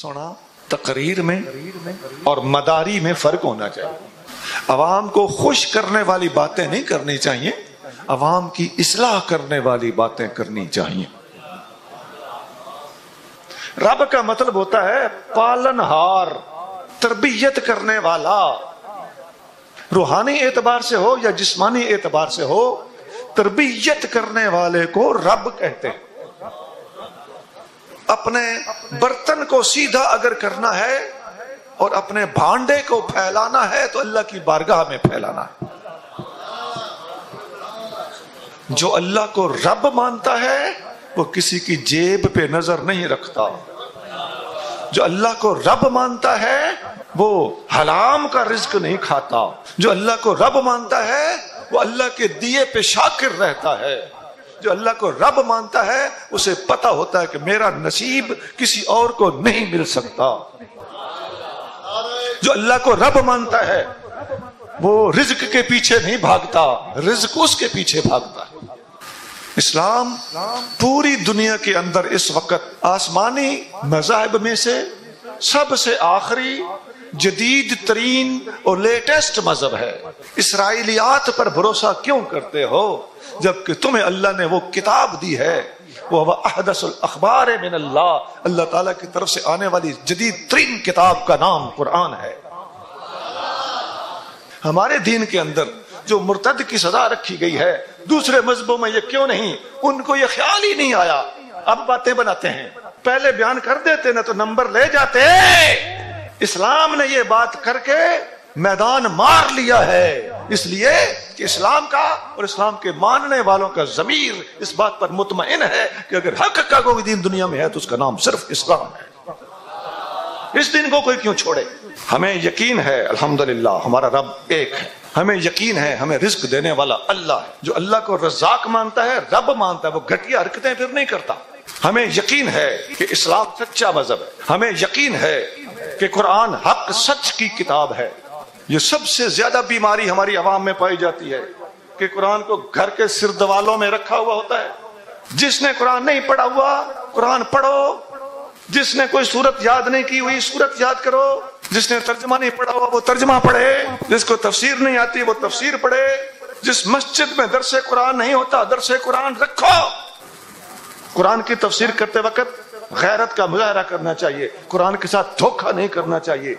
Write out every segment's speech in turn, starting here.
سونا تقریر میں اور مداری میں فرق ہونا چاہیے. عوام کو خوش کرنے والی باتیں نہیں کرنی چاہیے، عوام کی اصلاح کرنے والی باتیں کرنی چاہیے. رب کا مطلب ہوتا ہے پالن ہار، تربیت کرنے والا. روحانی اعتبار سے ہو یا جسمانی اعتبار سے ہو، تربیت کرنے والے کو رب کہتے ہیں. اپنے برتن کو سیدھا اگر کرنا ہے اور اپنے بھانڈے کو پھیلانا ہے تو اللہ کی بارگاہ میں پھیلانا ہے. جو اللہ کو رب مانتا ہے وہ کسی کی جیب پہ نظر نہیں رکھتا. جو اللہ کو رب مانتا ہے وہ حرام کا رزق نہیں کھاتا. جو اللہ کو رب مانتا ہے وہ اللہ کے دیے پہ شاکر رہتا ہے. جو اللہ کو رب مانتا ہے اسے پتا ہوتا ہے کہ میرا نصیب کسی اور کو نہیں مل سکتا. جو اللہ کو رب مانتا ہے وہ رزق کے پیچھے نہیں بھاگتا، رزق اس کے پیچھے بھاگتا ہے. اسلام پوری دنیا کے اندر اس وقت آسمانی مذاہب میں سے سب سے آخری، جدید ترین اور لیٹسٹ مذہب ہے. اسرائیلیات پر بھروسہ کیوں کرتے ہو جبکہ تمہیں اللہ نے وہ کتاب دی ہے، وہ احدث الاخبار من اللہ، اللہ تعالیٰ کی طرف سے آنے والی جدید ترین کتاب کا نام قرآن ہے. ہمارے دین کے اندر جو مرتد کی سزا رکھی گئی ہے، دوسرے مذہبوں میں یہ کیوں نہیں؟ ان کو یہ خیال ہی نہیں آیا. اب باتیں بناتے ہیں، پہلے بیان کر دیتے نا تو نمبر لے جاتے. اسلام نے یہ بات کر کے میدان مار لیا ہے، اس لیے کہ اسلام کا اور اسلام کے ماننے والوں کا ضمیر اس بات پر مطمئن ہے کہ اگر حق کا کوئی دین دنیا میں ہے تو اس کا نام صرف اسلام ہے. اس دین کو کوئی کیوں چھوڑے؟ ہمیں یقین ہے الحمدللہ ہمارا رب ایک ہے. ہمیں یقین ہے ہمیں رزق دینے والا اللہ ہے. جو اللہ کو رزاق مانتا ہے، رب مانتا ہے، وہ گھٹیا حرکتیں پھر نہیں کرتا. ہمیں یقین ہے کہ اسلام سچا مذہب ہے. ہمیں یقین ہے کہ قرآن حق سچ کی کتاب ہے. یہ سب سے زیادہ بیماری ہماری عوام میں پائی جاتی ہے کہ قرآن کو گھر کے سردوالوں میں رکھا ہوا ہوتا ہے. جس نے قرآن نہیں پڑھا ہوا قرآن پڑھو، جس نے کوئی سورت یاد نہیں کی ہوئی سورت یاد کرو، جس نے ترجمہ نہیں پڑھا ہوا وہ ترجمہ پڑھے، جس کو تفسیر نہیں آتی وہ تفسیر پڑھے. جس مسجد میں درس قرآن نہیں ہوتا درس قرآن رکھو. قرآن کی تفسیر کرتے وقت غیرت کا مظاہرہ کرنا چاہیے، قرآن کے ساتھ دھوکہ نہیں کرنا چاہیے.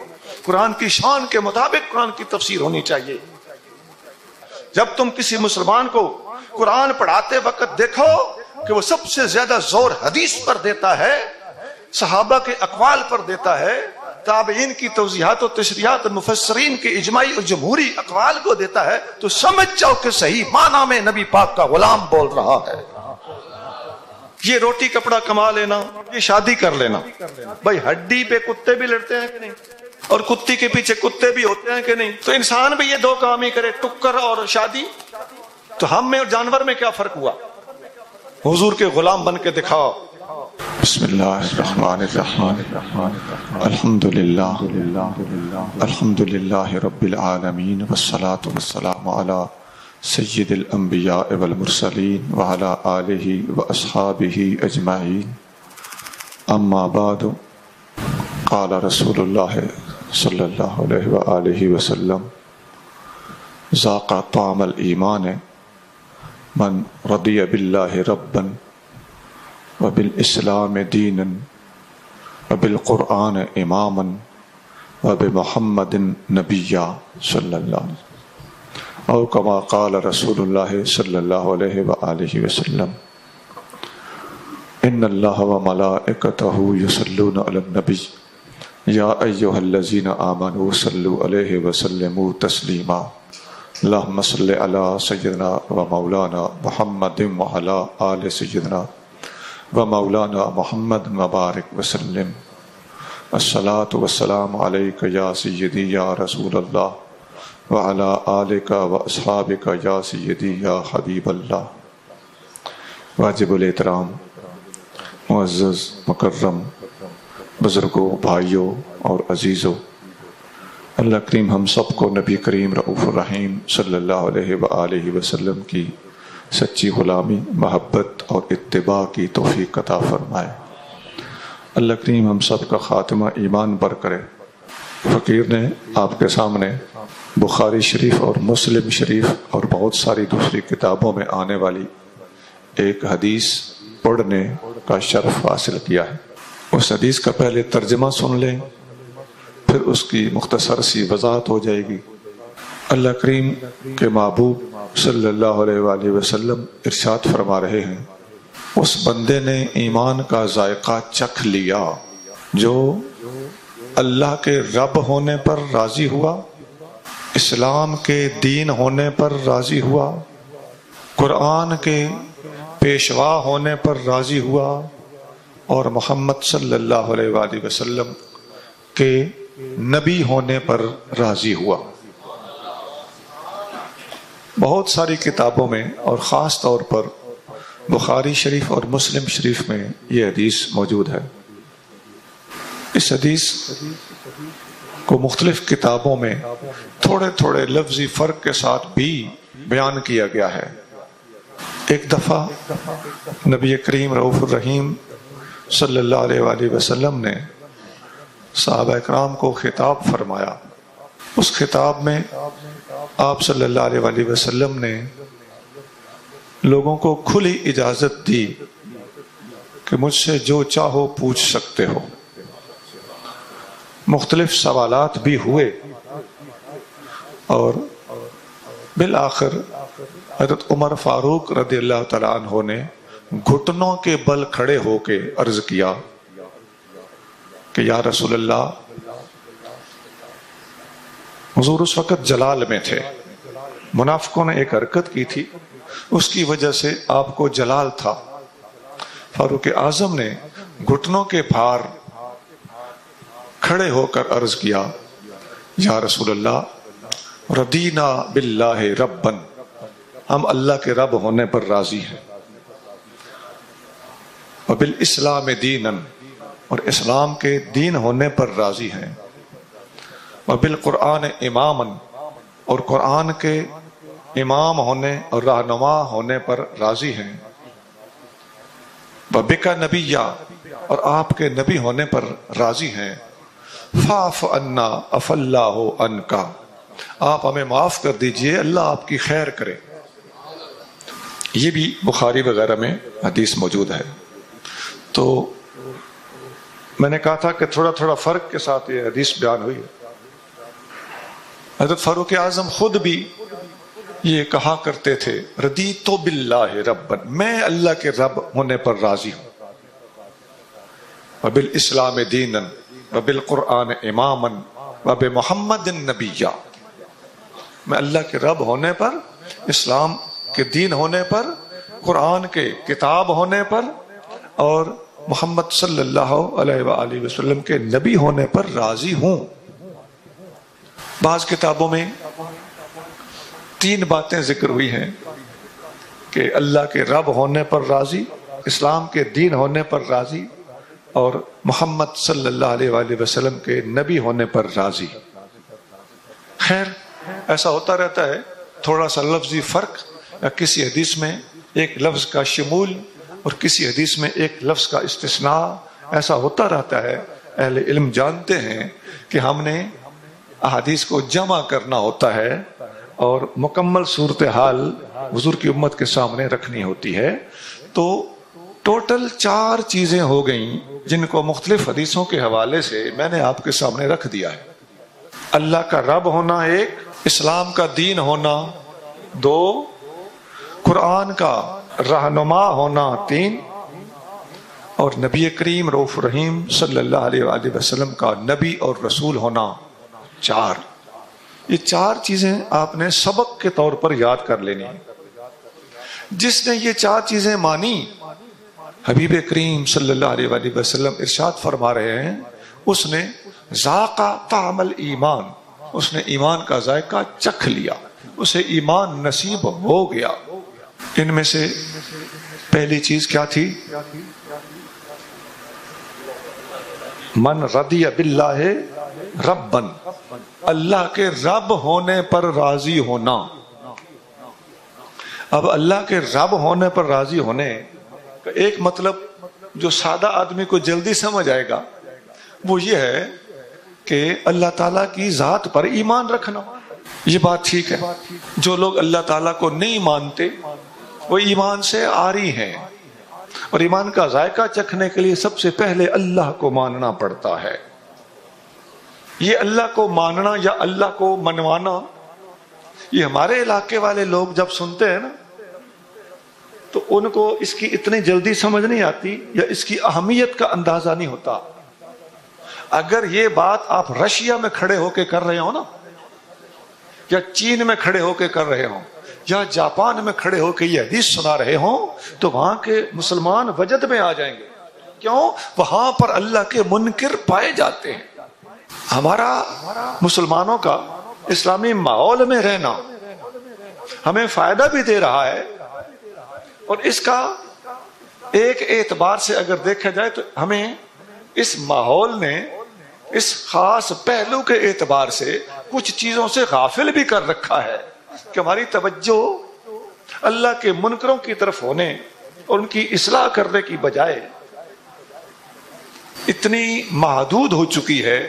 قرآن کی شان کے مطابق قرآن کی تفسیر ہونی چاہیے. جب تم کسی مسلمان کو قرآن پڑھاتے وقت دیکھو کہ وہ سب سے زیادہ زور حدیث پر دیتا ہے، صحابہ کے اقوال پر دیتا ہے، تابعین کی توضیحات و تشریحات، مفسرین کے اجماعی اور جمہوری اقوال کو دیتا ہے، تو سمجھ جاؤ کہ صحیح معنی میں نبی پاک کا غلام بول رہا ہے. یہ روٹی کپڑا کما لینا، یہ شادی کر لینا، بھائی ہڈی پہ کتے بھی لڑتے ہیں کہ نہیں؟ اور کتی کے پیچھے کتے بھی ہوتے ہیں کہ نہیں؟ تو انسان بھی یہ دو کام ہی کرے، ٹکر اور شادی. تو ہم میں اور جانور میں کیا فرق ہوا؟ حضور کے غلام بن کے دکھاؤ. بسم اللہ الرحمن الرحیم، الحمدللہ رب العالمین، والصلاة والسلام علی سید الانبیاء والمرسلین وعلی آلہ واصحابہ اجمعین. اما بعد، قال رسول اللہ صلی اللہ علیہ وآلہ وسلم: ذاق طعم الایمان من رضی باللہ ربا وبالاسلام دینا وبالقرآن اماما وبمحمد نبیا صلی اللہ علیہ وسلم، او کما قال رسول اللہ صلی اللہ علیہ وآلہ وسلم: ان اللہ وملائکتہ یصلون علی النبی یا ایہا الذین آمنوا صلوا علیہ وسلموا تسلیما. اللہم صل علی سیدنا و مولانا محمد وعلی آل سیدنا و مولانا محمد مبارک وسلم. الصلاۃ والسلام علیک یا سیدی یا رسول اللہ وعلی آلک و اصحابک یا سیدی یا حبیب اللہ. واجب الاحترام معزز مکرم بزرگوں، بھائیوں اور عزیزوں، اللہ کریم ہم سب کو نبی کریم رؤوف الرحیم صلی اللہ علیہ وآلہ وسلم کی سچی غلامی، محبت اور اتباع کی توفیق عطا فرمائے. اللہ کریم ہم سب کا خاتمہ ایمان پر کرے۔ فقیر نے آپ کے سامنے بخاری شریف اور مسلم شریف اور بہت ساری دوسری کتابوں میں آنے والی ایک حدیث پڑھنے کا شرف حاصل کیا ہے۔ اس حدیث کا پہلے ترجمہ سن لیں، پھر اس کی مختصر سی وضاحت ہو جائے گی۔ اللہ کریم کے محبوب صلی اللہ علیہ وآلہ وسلم ارشاد فرما رہے ہیں، اس بندے نے ایمان کا ذائقہ چکھ لیا جو اللہ کے رب ہونے پر راضی ہوا، اسلام کے دین ہونے پر راضی ہوا، قرآن کے پیشوا ہونے پر راضی ہوا، اور محمد صلی اللہ علیہ وآلہ وسلم کے نبی ہونے پر راضی ہوا۔ بہت ساری کتابوں میں اور خاص طور پر بخاری شریف اور مسلم شریف میں یہ حدیث موجود ہے۔ اس حدیث کو مختلف کتابوں میں تھوڑے تھوڑے لفظی فرق کے ساتھ بھی بیان کیا گیا ہے۔ ایک دفعہ نبی کریم رؤوف الرحیم صلی اللہ علیہ وآلہ وسلم نے صحابہ اکرام کو خطاب فرمایا۔ اس خطاب میں آپ صلی اللہ علیہ وآلہ وسلم نے لوگوں کو کھلی اجازت دی کہ مجھ سے جو چاہو پوچھ سکتے ہو۔ مختلف سوالات بھی ہوئے اور بالآخر حضرت عمر فاروق رضی اللہ تعالیٰ عنہ نے گھٹنوں کے بل کھڑے ہو کے عرض کیا کہ یا رسول اللہ، حضور اس وقت جلال میں تھے، منافقوں نے ایک حرکت کی تھی، اس کی وجہ سے آپ کو جلال تھا۔ فاروق اعظم نے گھٹنوں کے بھار کھڑے ہو کر عرض کیا، یا رسول اللہ، رضینا باللہ ربًا، ہم اللہ کے رب ہونے پر راضی ہیں، وبالاسلام دینا، اور اسلام کے دین ہونے پر راضی ہیں، وبالقرآن اماما، اور قرآن کے امام ہونے اور رہنما ہونے پر راضی ہیں، وبک نبیا، اور آپ کے نبی ہونے پر راضی ہیں، فاعف عنا عفا اللہ عنک، آپ ہمیں معاف کر دیجئے، اللہ آپ کی خیر کرے۔ یہ بھی بخاری وغیرہ میں حدیث موجود ہے۔ تو میں نے کہا تھا کہ تھوڑا تھوڑا فرق کے ساتھ یہ حدیث بیان ہوئی۔ حضرت فاروق اعظم خود بھی یہ کہا کرتے تھے، رضیت باللہ ربًا، میں اللہ کے رب ہونے پر راضی ہوں، وبالاسلام دینا، وبالقرآن اماما، وبمحمد نبیا، میں اللہ کے رب ہونے پر، اسلام کے دین ہونے پر، قرآن کے کتاب ہونے پر، اور محمد صلی اللہ علیہ وآلہ وسلم کے نبی ہونے پر راضی ہوں۔ بعض کتابوں میں 3 باتیں ذکر ہوئی ہیں کہ اللہ کے رب ہونے پر راضی، اسلام کے دین ہونے پر راضی، اور محمد صلی اللہ علیہ وآلہ وسلم کے نبی ہونے پر راضی۔ خیر، ایسا ہوتا رہتا ہے، تھوڑا سا لفظی فرق، یا کسی حدیث میں ایک لفظ کا شمول اور کسی حدیث میں ایک لفظ کا استثناء، ایسا ہوتا رہتا ہے۔ اہل علم جانتے ہیں کہ ہم نے احادیث کو جمع کرنا ہوتا ہے اور مکمل صورتحال حضور کی امت کے سامنے رکھنی ہوتی ہے۔ تو ٹوٹل 4 چیزیں ہو گئیں جن کو مختلف حدیثوں کے حوالے سے میں نے آپ کے سامنے رکھ دیا ہے۔ اللہ کا رب ہونا 1، اسلام کا دین ہونا 2، قرآن کا رہنما ہونا 3، اور نبی کریم رؤوف الرحیم صلی اللہ علیہ وآلہ وسلم کا نبی اور رسول ہونا 4۔ یہ 4 چیزیں آپ نے سبق کے طور پر یاد کر لینی ہیں۔ جس نے یہ 4 چیزیں مانی، حبیب کریم صلی اللہ علیہ وآلہ وسلم ارشاد فرما رہے ہیں، اس نے ذاق طعم الایمان، اس نے ایمان کا ذائقہ چکھ لیا، اسے ایمان نصیب ہو گیا۔ ان میں سے پہلی چیز کیا تھی؟ من رضی باللہ ربًا، اللہ کے رب ہونے پر راضی ہونا۔ اب اللہ کے رب ہونے پر راضی ہونے کا ایک مطلب جو سادہ آدمی کو جلدی سمجھ آئے گا وہ یہ ہے کہ اللہ تعالیٰ کی ذات پر ایمان رکھنا. یہ بات ٹھیک ہے. جو لوگ اللہ تعالیٰ کو نہیں مانتے وہ ایمان سے عاری ہیں، اور ایمان کا ذائقہ چکھنے کے لیے سب سے پہلے اللہ کو ماننا پڑتا ہے. یہ اللہ کو ماننا یا اللہ کو منوانا، یہ ہمارے علاقے والے لوگ جب سنتے ہیں نا تو ان کو اس کی اتنی جلدی سمجھ نہیں آتی یا اس کی اہمیت کا اندازہ نہیں ہوتا. اگر یہ بات آپ رشیا میں کھڑے ہو کے کر رہے ہو نا، یا چین میں کھڑے ہو کے کر رہے ہوں، یا جاپان میں کھڑے ہو کے یہ حدیث سنا رہے ہوں، تو وہاں کے مسلمان وجد میں آ جائیں گے. کیوں؟ وہاں پر اللہ کے منکر پائے جاتے ہیں. ہمارا مسلمانوں کا اسلامی ماحول میں رہنا ہمیں فائدہ بھی دے رہا ہے، اور اس کا ایک اعتبار سے اگر دیکھا جائے تو ہمیں اس ماحول نے اس خاص پہلو کے اعتبار سے کچھ چیزوں سے غافل بھی کر رکھا ہے کہ ہماری توجہ اللہ کے منکروں کی طرف ہونے اور ان کی اصلاح کرنے کی بجائے اتنی محدود ہو چکی ہے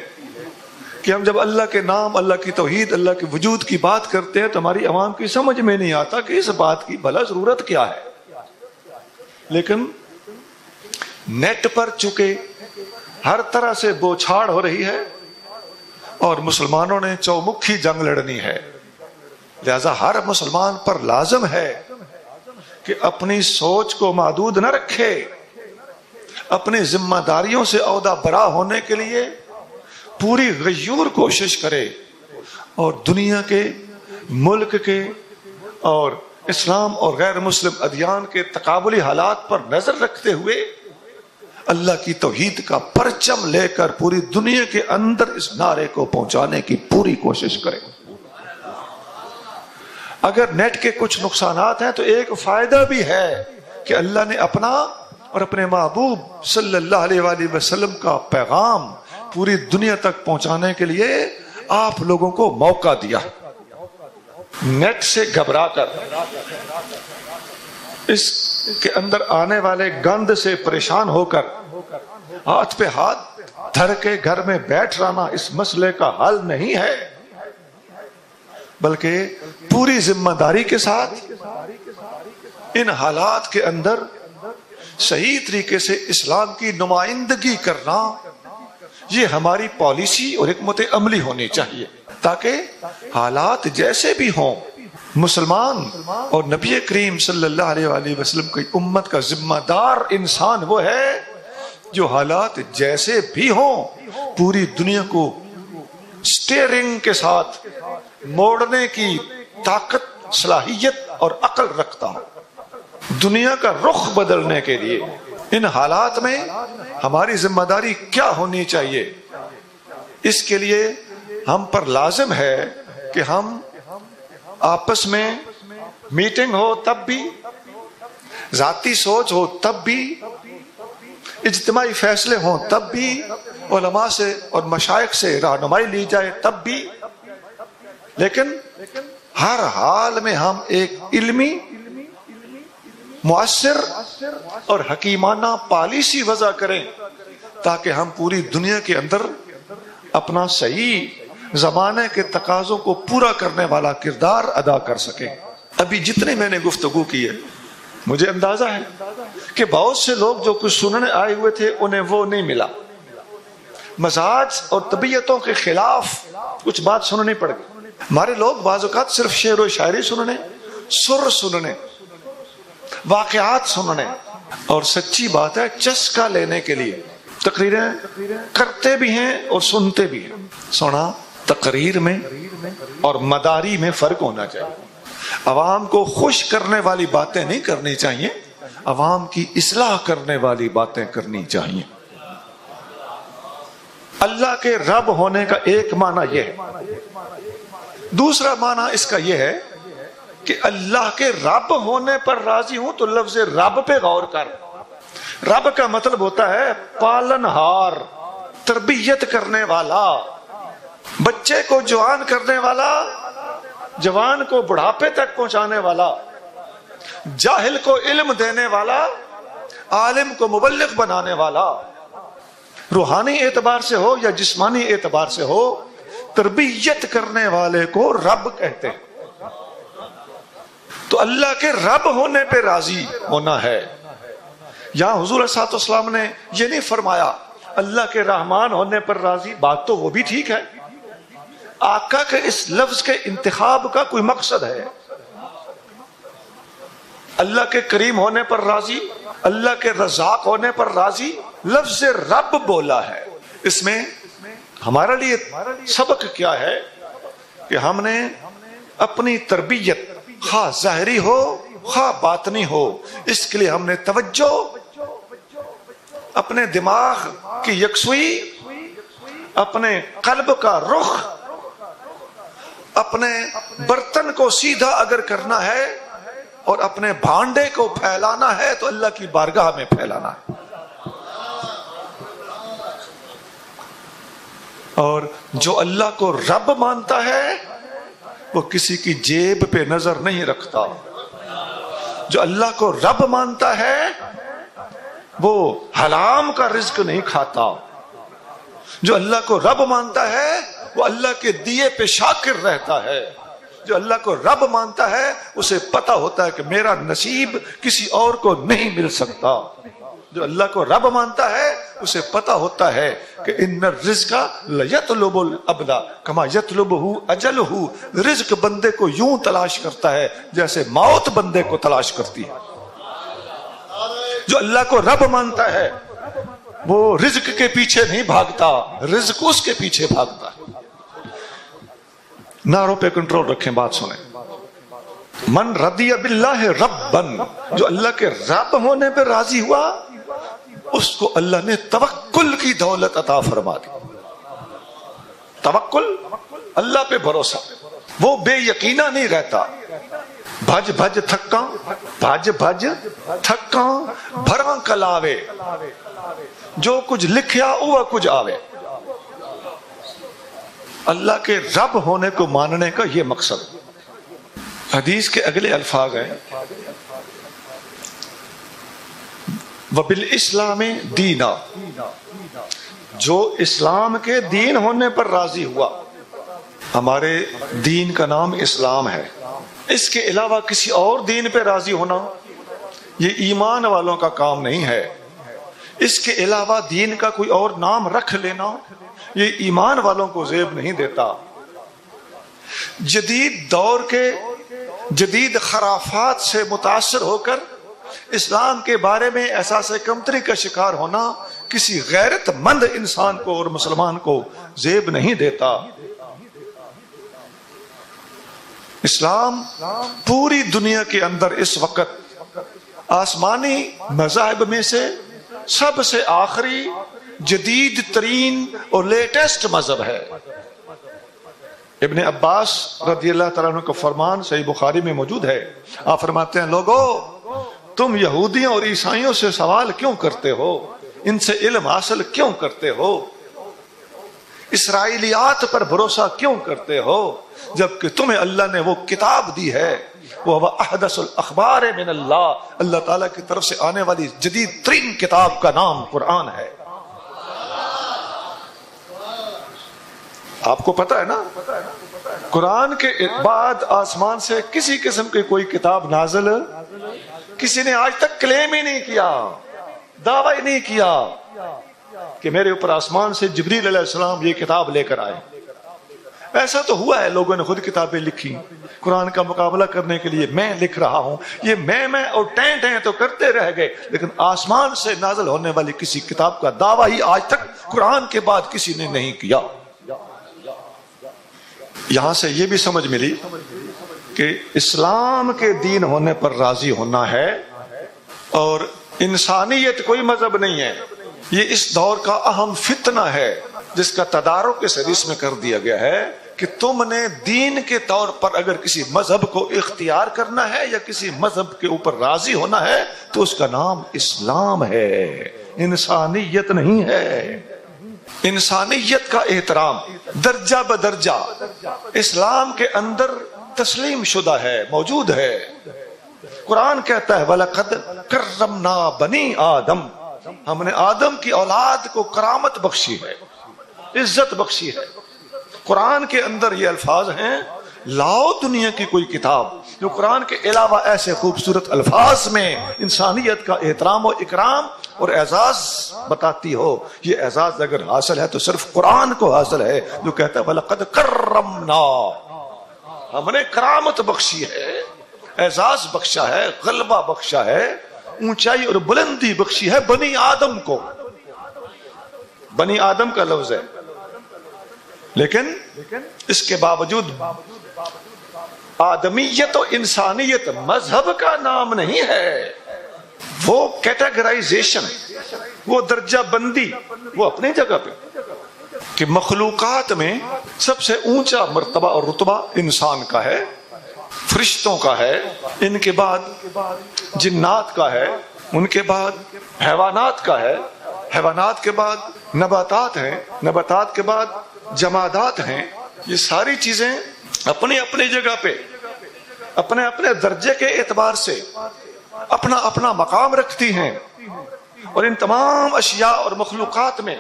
کہ ہم جب اللہ کے نام، اللہ کی توحید، اللہ کے وجود کی بات کرتے ہیں تو ہماری عوام کی سمجھ میں نہیں آتا کہ اس بات کی بھلا ضرورت کیا ہے. لیکن نیٹ پر چکے ہر طرح سے بوچھاڑ ہو رہی ہے اور مسلمانوں نے چومکھی جنگ لڑنی ہے. لہذا ہر مسلمان پر لازم ہے کہ اپنی سوچ کو محدود نہ رکھے، اپنی ذمہ داریوں سے عہدہ برا ہونے کے لیے پوری غیور کوشش کرے، اور دنیا کے، ملک کے اور اسلام اور غیر مسلم ادیان کے تقابلی حالات پر نظر رکھتے ہوئے اللہ کی توحید کا پرچم لے کر پوری دنیا کے اندر اس نعرے کو پہنچانے کی پوری کوشش کرے. اگر نیٹ کے کچھ نقصانات ہیں تو ایک فائدہ بھی ہے کہ اللہ نے اپنا اور اپنے محبوب صلی اللہ علیہ وآلہ وسلم کا پیغام پوری دنیا تک پہنچانے کے لیے آپ لوگوں کو موقع دیا. نیٹ سے گھبرا کر، اس کے اندر آنے والے گند سے پریشان ہو کر ہاتھ پہ ہاتھ دھر کے گھر میں بیٹھ رہنا اس مسئلے کا حل نہیں ہے، بلکہ پوری ذمہ داری کے ساتھ ان حالات کے اندر صحیح طریقے سے اسلام کی نمائندگی کرنا یہ ہماری پالیسی اور حکمت عملی ہونی چاہیے، تاکہ حالات جیسے بھی ہوں مسلمان اور نبی کریم صلی اللہ علیہ وآلہ وسلم کی امت کا ذمہ دار انسان وہ ہے جو حالات جیسے بھی ہوں پوری دنیا کو سٹیئرنگ کے ساتھ موڑنے کی طاقت، صلاحیت اور عقل رکھتا ہوں. دنیا کا رخ بدلنے کے لیے ان حالات میں ہماری ذمہ داری کیا ہونی چاہیے، اس کے لیے ہم پر لازم ہے کہ ہم آپس میں میٹنگ ہو تب بھی، ذاتی سوچ ہو تب بھی، اجتماعی فیصلے ہوں تب بھی، علماء سے اور مشائخ سے رہنمائی لی جائے تب بھی، لیکن ہر حال میں ہم ایک علمی، مؤثر اور حکیمانہ پالیسی وضع کریں تاکہ ہم پوری دنیا کے اندر اپنا صحیح زمانے کے تقاضوں کو پورا کرنے والا کردار ادا کر سکیں. ابھی جتنے میں نے گفتگو کی ہے مجھے اندازہ ہے کہ بہت سے لوگ جو کچھ سننے آئے ہوئے تھے انہیں وہ نہیں ملا، مزاج اور طبیعتوں کے خلاف کچھ بات سننی پڑ گئی. ہمارے لوگ بعض اوقات صرف شعر و شاعری سننے، سر سننے، واقعات سننے اور سچی بات ہے چسکا لینے کے لیے تقریریں کرتے بھی ہیں اور سنتے بھی ہیں. سونا تقریر میں اور مداری میں فرق ہونا چاہیے. عوام کو خوش کرنے والی باتیں نہیں کرنی چاہیے، عوام کی اصلاح کرنے والی باتیں کرنی چاہیے. اللہ کے رب ہونے کا ایک معنی یہ ہے. دوسرا معنی اس کا یہ ہے کہ اللہ کے رب ہونے پر راضی ہوں تو لفظ رب پہ غور کر. رب کا مطلب ہوتا ہے پالنہار، تربیت کرنے والا، بچے کو جوان کرنے والا، جوان کو بڑھاپے تک پہنچانے والا، جاہل کو علم دینے والا، عالم کو مبلغ بنانے والا، روحانی اعتبار سے ہو یا جسمانی اعتبار سے ہو، تربیت کرنے والے کو رب کہتے ہیں۔ تو اللہ کے رب ہونے پہ راضی ہونا ہے۔ یہاں حضور صلی اللہ علیہ وسلم نے یہ نہیں فرمایا اللہ کے رحمان ہونے پر راضی، بات تو وہ بھی ٹھیک ہے، آقا کے اس لفظ کے انتخاب کا کوئی مقصد ہے۔ اللہ کے کریم ہونے پر راضی، اللہ کے رزاق ہونے پر راضی، لفظ رب بولا ہے۔ اس میں ہمارے لیے سبق کیا ہے کہ ہم نے اپنی تربیت خواہ ظاہری ہو خواہ باطنی ہو، اس کے لیے ہم نے توجہ، اپنے دماغ کی یکسوئی، اپنے قلب کا رخ، اپنے برتن کو سیدھا اگر کرنا ہے اور اپنے بھانڈے کو پھیلانا ہے تو اللہ کی بارگاہ میں پھیلانا ہے۔ اور جو اللہ کو رب مانتا ہے وہ کسی کی جیب پہ نظر نہیں رکھتا، جو اللہ کو رب مانتا ہے وہ حرام کا رزق نہیں کھاتا، جو اللہ کو رب مانتا ہے وہ اللہ کے دیے پہ شاکر رہتا ہے، جو اللہ کو رب مانتا ہے اسے پتا ہوتا ہے کہ میرا نصیب کسی اور کو نہیں مل سکتا، جو اللہ کو رب مانتا ہے اسے پتا ہوتا ہے کہ ان الرزق لیطلب العبد کما یطلبہ اجلہ، رزق بندے کو یوں تلاش کرتا ہے جیسے موت بندے کو تلاش کرتی ہے۔ جو اللہ کو رب مانتا ہے وہ رزق کے پیچھے نہیں بھاگتا، رزق اس کے پیچھے بھاگتا ہے۔ نعروں پہ کنٹرول رکھیں، بات سنیں۔ من رضی باللہ ربن، جو اللہ کے رب ہونے پہ راضی ہوا اس کو اللہ نے توکل کی دولت عطا فرما دی۔ توکل، اللہ پہ بھروسہ، وہ بے یقینہ نہیں رہتا۔ بھج بھج تھکاں، بھج بھج تھکاں بھراں کلاوے، جو کچھ لکھیا وہ کچھ آوے۔ اللہ کے رب ہونے کو ماننے کا یہ مقصد۔ حدیث کے اگلے الفاظ ہیں وَبِالْإِسْلَامِ دِينًا، جو اسلام کے دین ہونے پر راضی ہوا۔ ہمارے دین کا نام اسلام ہے، اس کے علاوہ کسی اور دین پہ راضی ہونا یہ ایمان والوں کا کام نہیں ہے، اس کے علاوہ دین کا کوئی اور نام رکھ لینا یہ ایمان والوں کو زیب نہیں دیتا۔ جدید دور کے جدید خرافات سے متاثر ہو کر اسلام کے بارے میں احساس کمتری کا شکار ہونا کسی غیرت مند انسان کو اور مسلمان کو زیب نہیں دیتا۔ اسلام پوری دنیا کے اندر اس وقت آسمانی مذاہب میں سے سب سے آخری، جدید ترین اور لیٹسٹ مذہب ہے۔ ابن عباس رضی اللہ تعالیٰ عنہ کا فرمان صحیح بخاری میں موجود ہے، آپ فرماتے ہیں لوگو تم یہودیوں اور عیسائیوں سے سوال کیوں کرتے ہو، ان سے علم حاصل کیوں کرتے ہو، اسرائیلیات پر بھروسہ کیوں کرتے ہو، جبکہ تمہیں اللہ نے وہ کتاب دی ہے، وہ احدث الاخبار من اللہ، اللہ تعالیٰ کی طرف سے آنے والی جدید ترین کتاب کا نام قرآن ہے۔ آپ کو پتا ہے نا قرآن کے بعد آسمان سے کسی قسم کی کوئی کتاب نازل کسی نے آج تک کلیم ہی نہیں کیا، دعویٰ ہی نہیں کیا کہ میرے اوپر آسمان سے جبریل علیہ السلام یہ کتاب لے کر آئے۔ ایسا تو ہوا ہے لوگوں نے خود کتابیں لکھی قرآن کا مقابلہ کرنے کے لیے، میں لکھ رہا ہوں، یہ میں اور ٹیں تو کرتے رہ گئے، لیکن آسمان سے نازل ہونے والی کسی کتاب کا دعویٰ ہی آج تک قرآن کے بعد کسی نے نہیں کیا۔ یہاں سے یہ بھی سمجھ ملی کہ اسلام کے دین ہونے پر راضی ہونا ہے، اور انسانیت کوئی مذہب نہیں ہے، یہ اس دور کا اہم فتنہ ہے جس کا تدارک اس حدیث میں کر دیا گیا ہے کہ تم نے دین کے طور پر اگر کسی مذہب کو اختیار کرنا ہے یا کسی مذہب کے اوپر راضی ہونا ہے تو اس کا نام اسلام ہے، انسانیت نہیں ہے۔ انسانیت کا احترام درجہ بدرجہ اسلام کے اندر تسلیم شدہ ہے، موجود ہے۔ قرآن کہتا ہے وَلَقَدْ كَرَّمْنَا بَنِي آدم، ہم نے آدم کی اولاد کو کرامت بخشی ہے، عزت بخشی ہے۔ قرآن کے اندر یہ الفاظ ہیں، لاؤ دنیا کی کوئی کتاب جو قرآن کے علاوہ ایسے خوبصورت الفاظ میں انسانیت کا احترام و اکرام اور اعزاز بتاتی ہو۔ یہ اعزاز اگر حاصل ہے تو صرف قرآن کو حاصل ہے جو کہتا ہے وَلَقَدْ كَرَّمْنَا، ہم نے کرامت بخشی ہے، اعزاز بخشا ہے، غلبہ بخشا ہے، اونچائی اور بلندی بخشی ہے بنی آدم کو۔ بنی آدم کا لفظ ہے، لیکن اس کے باوجود آدمیت و انسانیت مذہب کا نام نہیں ہے، وہ کیٹیگرائزیشن، وہ درجہ بندی وہ اپنی جگہ پہ کہ مخلوقات میں سب سے اونچا مرتبہ اور رتبہ انسان کا ہے، فرشتوں کا ہے، ان کے بعد جنات کا ہے، ان کے بعد حیوانات کا ہے، حیوانات کے بعد نباتات ہیں، نباتات کے بعد جمادات ہیں۔ یہ ساری چیزیں اپنی اپنی جگہ پہ اپنے اپنے درجے کے اعتبار سے اپنا اپنا مقام رکھتی ہیں، اور ان تمام اشیاء اور مخلوقات میں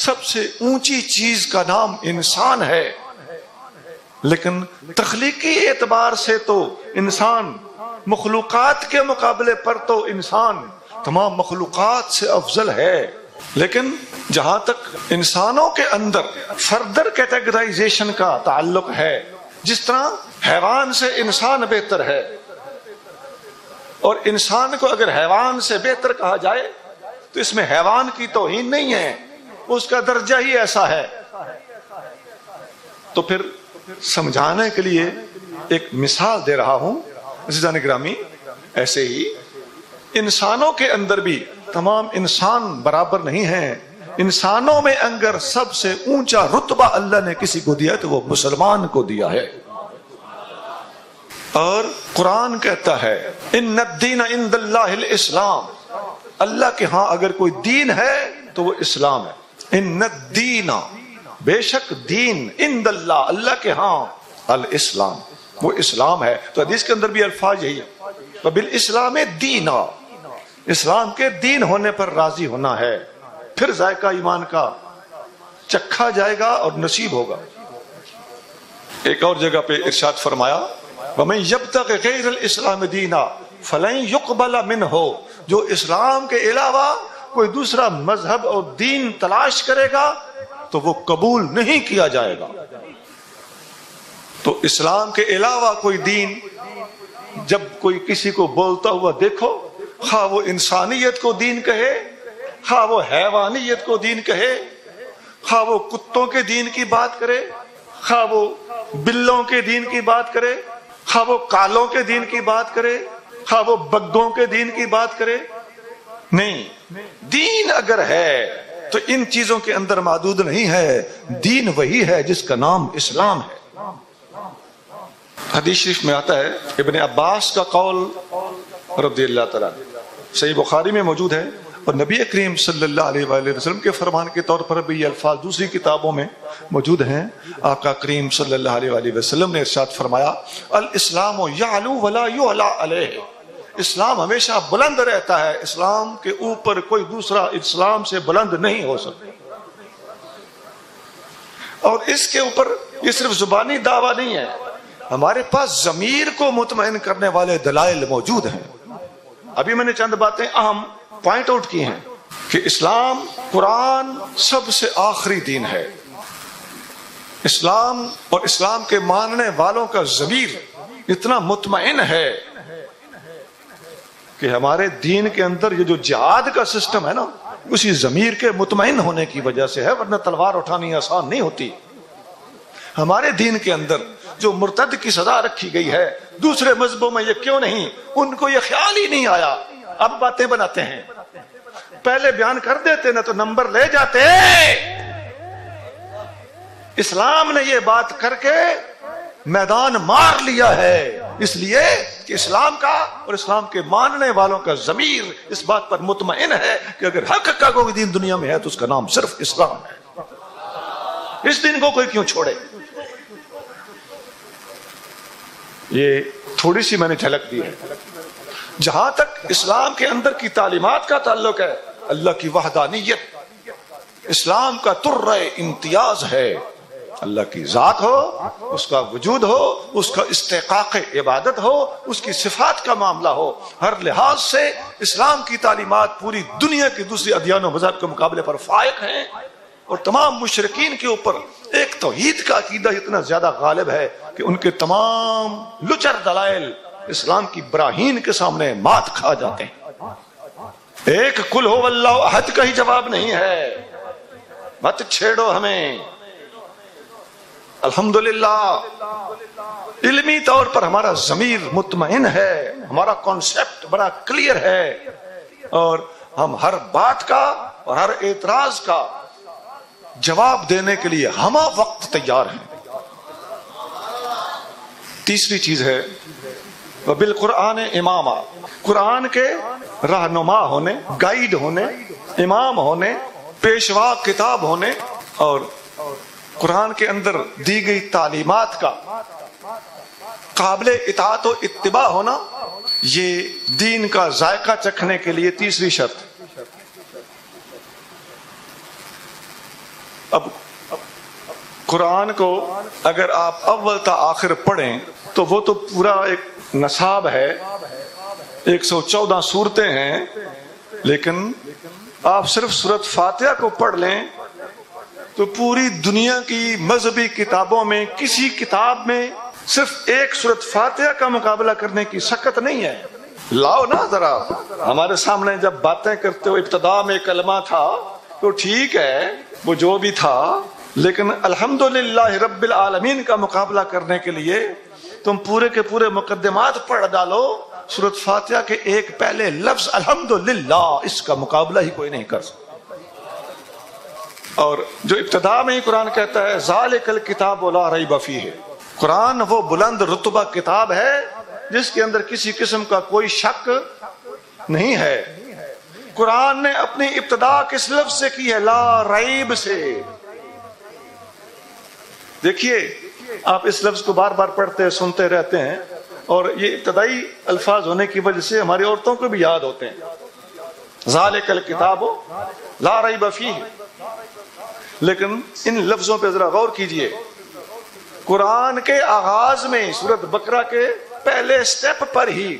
سب سے اونچی چیز کا نام انسان ہے۔ لیکن تخلیقی اعتبار سے تو انسان مخلوقات کے مقابلے پر تو انسان تمام مخلوقات سے افضل ہے، لیکن جہاں تک انسانوں کے اندر فردر کیٹیگرائزیشن کا تعلق ہے، جس طرح حیوان سے انسان بہتر ہے، اور انسان کو اگر حیوان سے بہتر کہا جائے تو اس میں حیوان کی توہین نہیں ہے، اس کا درجہ ہی ایسا ہے۔ تو پھر سمجھانے کے لیے ایک مثال دے رہا ہوں عزیزان گرامی، ایسے ہی انسانوں کے اندر بھی تمام انسان برابر نہیں ہیں۔ انسانوں میں اگر سب سے اونچا رتبہ اللہ نے کسی کو دیا ہے تو وہ مسلمان کو دیا ہے، اور قرآن کہتا ہے ان الدین عند اللہ الاسلام، اللہ کے ہاں اگر کوئی دین ہے تو وہ اسلام ہے۔ ان الدین، بے شک دین، عند اللہ، اللہ کے ہاں، الاسلام، وہ اسلام ہے۔ تو حدیث کے اندر بھی الفاظ یہی ہے وبالاسلام دینا، اسلام کے دین ہونے پر راضی ہونا ہے، پھر ذائقہ ایمان کا چکھا جائے گا اور نصیب ہوگا۔ ایک اور جگہ پہ ارشاد فرمایا وَمَن يَبْتَغِ غَيْرَ الْإِسْلَامِ دِينًا فَلَن يُقْبَلَ مِنْهُ، جو اسلام کے علاوہ کوئی دوسرا مذہب اور دین تلاش کرے گا تو وہ قبول نہیں کیا جائے گا۔ تو اسلام کے علاوہ کوئی دین جب کوئی کسی کو بولتا ہوا دیکھو، خواہ وہ انسانیت کو دین کہے، خواہ وہ حیوانیت کو دین کہے، خواہ وہ کتوں کے دین کی بات کرے، خواہ وہ بلوں کے دین کی بات کرے، خواہ وہ کالوں کے دین کی بات کرے، خواہ وہ بگوں کے دین کی بات کرے، نہیں، دین اگر ہے تو ان چیزوں کے اندر محدود نہیں ہے، دین وہی ہے جس کا نام اسلام ہے۔ حدیث شریف میں آتا ہے، ابن عباس کا قول رضی اللہ تعالیٰ صحیح بخاری میں موجود ہے، اور نبی کریم صلی اللہ علیہ وآلہ وسلم کے فرمان کے طور پر بھی یہ الفاظ دوسری کتابوں میں موجود ہیں۔ آقا کریم صلی اللہ علیہ وآلہ وسلم نے ارشاد فرمایا الاسلام یعلو ولا یعلا علیہ، اسلام ہمیشہ بلند رہتا ہے، اسلام کے اوپر کوئی دوسرا اسلام سے بلند نہیں ہو سکتا۔ اور اس کے اوپر یہ صرف زبانی دعویٰ نہیں ہے، ہمارے پاس ضمیر کو مطمئن کرنے والے دلائل موجود ہیں۔ ابھی میں نے چند باتیں اہم پوائنٹ آؤٹ کی ہیں کہ اسلام، قرآن سب سے آخری دین ہے۔ اسلام اور اسلام کے ماننے والوں کا ضمیر اتنا مطمئن ہے کہ ہمارے دین کے اندر یہ جو جہاد کا سسٹم ہے نا، اسی ضمیر کے مطمئن ہونے کی وجہ سے ہے، ورنہ تلوار اٹھانی آسان نہیں ہوتی۔ ہمارے دین کے اندر جو مرتد کی سزا رکھی گئی ہے، دوسرے مذہبوں میں یہ کیوں نہیں؟ ان کو یہ خیال ہی نہیں آیا، اب باتیں بناتے ہیں، پہلے بیان کر دیتے نا تو نمبر لے جاتے۔ اسلام نے یہ بات کر کے میدان مار لیا ہے، اس لیے کہ اسلام کا اور اسلام کے ماننے والوں کا ضمیر اس بات پر مطمئن ہے کہ اگر حق کا کوئی دین دنیا میں ہے تو اس کا نام صرف اسلام ہے۔ اس دین کو کوئی کیوں چھوڑے؟ یہ تھوڑی سی میں نے جھلک دی ہے۔ جہاں تک اسلام کے اندر کی تعلیمات کا تعلق ہے، اللہ کی وحدانیت اسلام کا تر امتیاز ہے. اللہ کی ذات ہو، اس کا وجود ہو، اس کا استحقاق عبادت ہو، اس کی صفات کا معاملہ ہو، ہر لحاظ سے اسلام کی تعلیمات پوری دنیا کی دوسری ادیان و مذہب کے مقابلے پر فائق ہیں. اور تمام مشرکین کے اوپر ایک توحید کا عقیدہ اتنا زیادہ غالب ہے کہ ان کے تمام لچر دلائل اسلام کی براہین کے سامنے مات کھا جاتے ہیں. ایک قل ہو اللہ احد کا ہی جواب نہیں ہے. مت چھیڑو ہمیں. الحمدللہ علمی طور پر ہمارا ضمیر مطمئن ہے، ہمارا کانسیپٹ بڑا کلیئر ہے، اور ہم ہر بات کا اور ہر اعتراض کا جواب دینے کے لیے ہمہ وقت تیار ہیں. تیسری چیز ہے وبالقرآن اماما، قرآن کے رہنما ہونے، گائیڈ ہونے، امام ہونے، پیشوا کتاب ہونے، اور قرآن کے اندر دی گئی تعلیمات کا قابل اطاعت و اتباع ہونا، یہ دین کا ذائقہ چکھنے کے لیے تیسری شرط. اب قرآن کو اگر آپ اول تا آخر پڑھیں تو وہ تو پورا ایک نصاب ہے، 114 سورتیں ہیں، لیکن آپ صرف سورۃ فاتحہ کو پڑھ لیں تو پوری دنیا کی مذہبی کتابوں میں کسی کتاب میں صرف ایک سورۃ فاتحہ کا مقابلہ کرنے کی سکت نہیں ہے. لاؤ نا ذرا ہمارے سامنے، جب باتیں کرتے ہو ابتدا میں کلمہ تھا تو ٹھیک ہے، وہ جو بھی تھا، لیکن الحمدللہ رب العالمین کا مقابلہ کرنے کے لیے تم پورے کے پورے مقدمات پڑھ ڈالو. سورۃ فاتحہ کے ایک پہلے لفظ الحمدللہ، اس کا مقابلہ ہی کوئی نہیں کر سکتا. اور جو ابتدا میں ہی قرآن کہتا ہے ذالک الکتاب لا ریب فیہ، قرآن وہ بلند رتبہ کتاب ہے جس کے اندر کسی قسم کا کوئی شک نہیں ہے. قرآن نے اپنی ابتدا کس لفظ سے کی ہے؟ لا ریب سے. دیکھیے آپ اس لفظ کو بار بار پڑھتے سنتے رہتے ہیں، اور یہ ابتدائی الفاظ ہونے کی وجہ سے ہماری عورتوں کو بھی یاد ہوتے ہیں. ذالک الکتاب لا ریب فیہ. لیکن ان لفظوں پہ ذرا غور کیجئے. قرآن کے آغاز میں سورۃ بقرہ کے پہلے سٹیپ پر ہی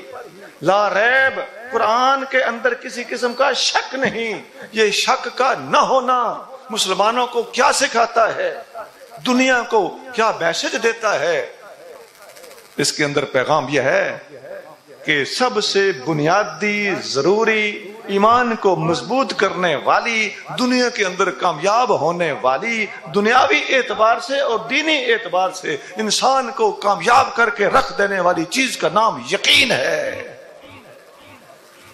لا ریب، قرآن کے اندر کسی قسم کا شک نہیں. یہ شک کا نہ ہونا مسلمانوں کو کیا سکھاتا ہے، دنیا کو کیا میسج دیتا ہے؟ اس کے اندر پیغام یہ ہے کہ سب سے بنیادی ضروری ایمان کو مضبوط کرنے والی، دنیا کے اندر کامیاب ہونے والی، دنیاوی اعتبار سے اور دینی اعتبار سے انسان کو کامیاب کر کے رکھ دینے والی چیز کا نام یقین ہے.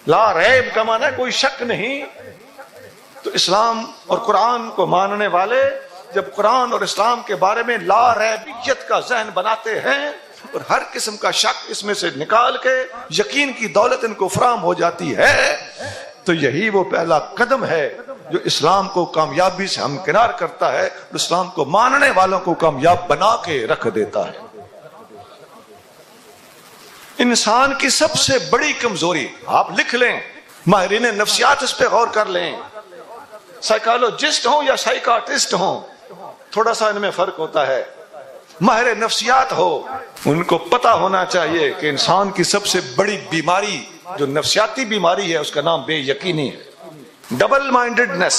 لا ریب کا معنی ہے کوئی شک نہیں. تو اسلام اور قرآن کو ماننے والے جب قرآن اور اسلام کے بارے میں لا ریبیت کا ذہن بناتے ہیں اور ہر قسم کا شک اس میں سے نکال کے یقین کی دولت ان کو فراہم ہو جاتی ہے، تو یہی وہ پہلا قدم ہے جو اسلام کو کامیابی سے ہمکنار کرتا ہے، اسلام کو ماننے والوں کو کامیاب بنا کے رکھ دیتا ہے. انسان کی سب سے بڑی کمزوری، آپ لکھ لیں، ماہرین نفسیات اس پہ غور کر لیں، سائیکالوجسٹ ہوں یا سائیکاٹرسٹ ہوں، تھوڑا سا ان میں فرق ہوتا ہے. ماہر نفسیات ہو، ان کو پتا ہونا چاہیے کہ انسان کی سب سے بڑی بیماری جو نفسیاتی بیماری ہے اس کا نام بے یقینی ہے، ڈبل مائنڈڈنس.